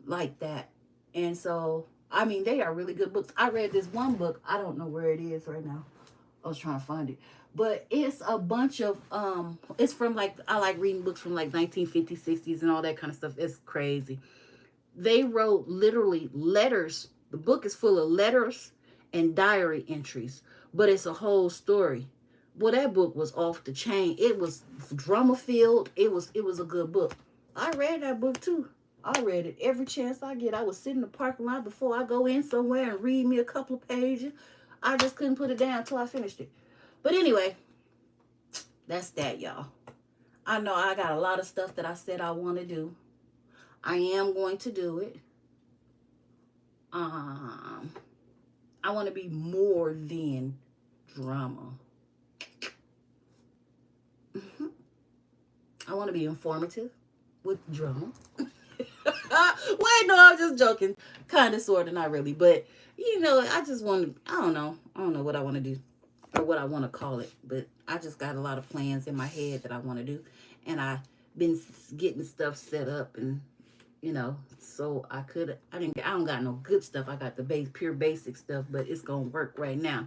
like that. And so, I mean, they are really good books. I read this one book. I don't know where it is right now. I was trying to find it. But it's a bunch of, it's from I like reading books from 1950s, 60s and all that kind of stuff. It's crazy. They wrote literally letters. The book is full of letters and diary entries, but it's a whole story. Well, that book was off the chain. It was drama filled. It was a good book. I read that book too. I read it every chance I get. I would sit in the parking lot before I go in somewhere and read me a couple of pages. I just couldn't put it down until I finished it. But anyway, that's that, y'all. I know I got a lot of stuff that I said I want to do. I am going to do it. I want to be more than drama. I want to be informative with drama. Wait, no, I'm just joking. Kind of, sort of, not really. But, I just want to, I don't know what I want to do or what I want to call it. But I just got a lot of plans in my head that I want to do. And I've been getting stuff set up and, so I don't got no good stuff. I got the pure basic stuff, but it's going to work right now.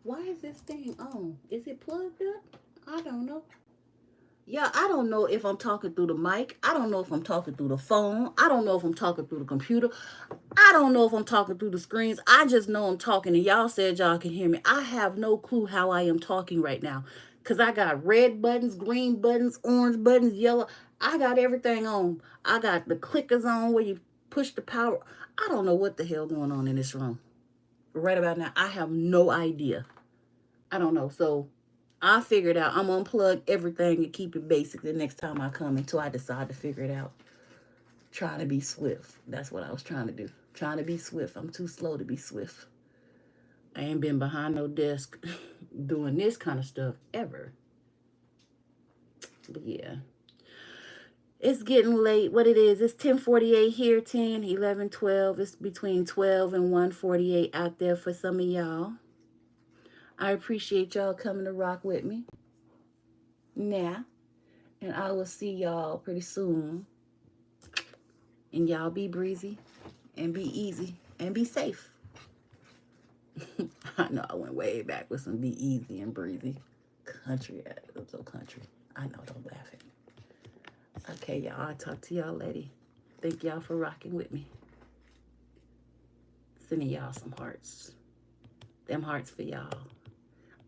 Why is this thing on? Is it plugged up? I don't know. Yeah, I don't know if I'm talking through the mic. I don't know if I'm talking through the phone. I don't know if I'm talking through the computer. I don't know if I'm talking through the screens. I just know I'm talking, and y'all said y'all can hear me. I have no clue how I am talking right now because I got red buttons, green buttons, orange buttons, yellow. I got everything on. I got the clickers on where you push the power. I don't know what the hell going on in this room. Right about now, I have no idea. I don't know. So I figured out I'm going to unplug everything and keep it basic the next time I come until I decide to figure it out. Trying to be swift. That's what I was trying to do. Trying to be swift. I'm too slow to be swift. I ain't been behind no desk doing this kind of stuff ever. But yeah. It's getting late. What it is, it's 10:48 here, 10, 11, 12. It's between 12 and 1:48 out there for some of y'all. I appreciate y'all coming to rock with me. Now, and I will see y'all pretty soon. And y'all be breezy and be easy and be safe. I know I went way back with some be easy and breezy. Country, so country. I know, don't laugh at me. Okay, y'all, I'll talk to y'all later. Thank y'all for rocking with me. Sending y'all some hearts. Them hearts for y'all.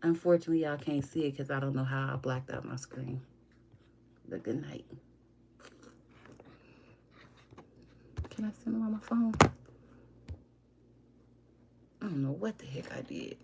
Unfortunately, y'all can't see it because I don't know how I blacked out my screen. But good night. Can I send them on my phone? I don't know what the heck I did.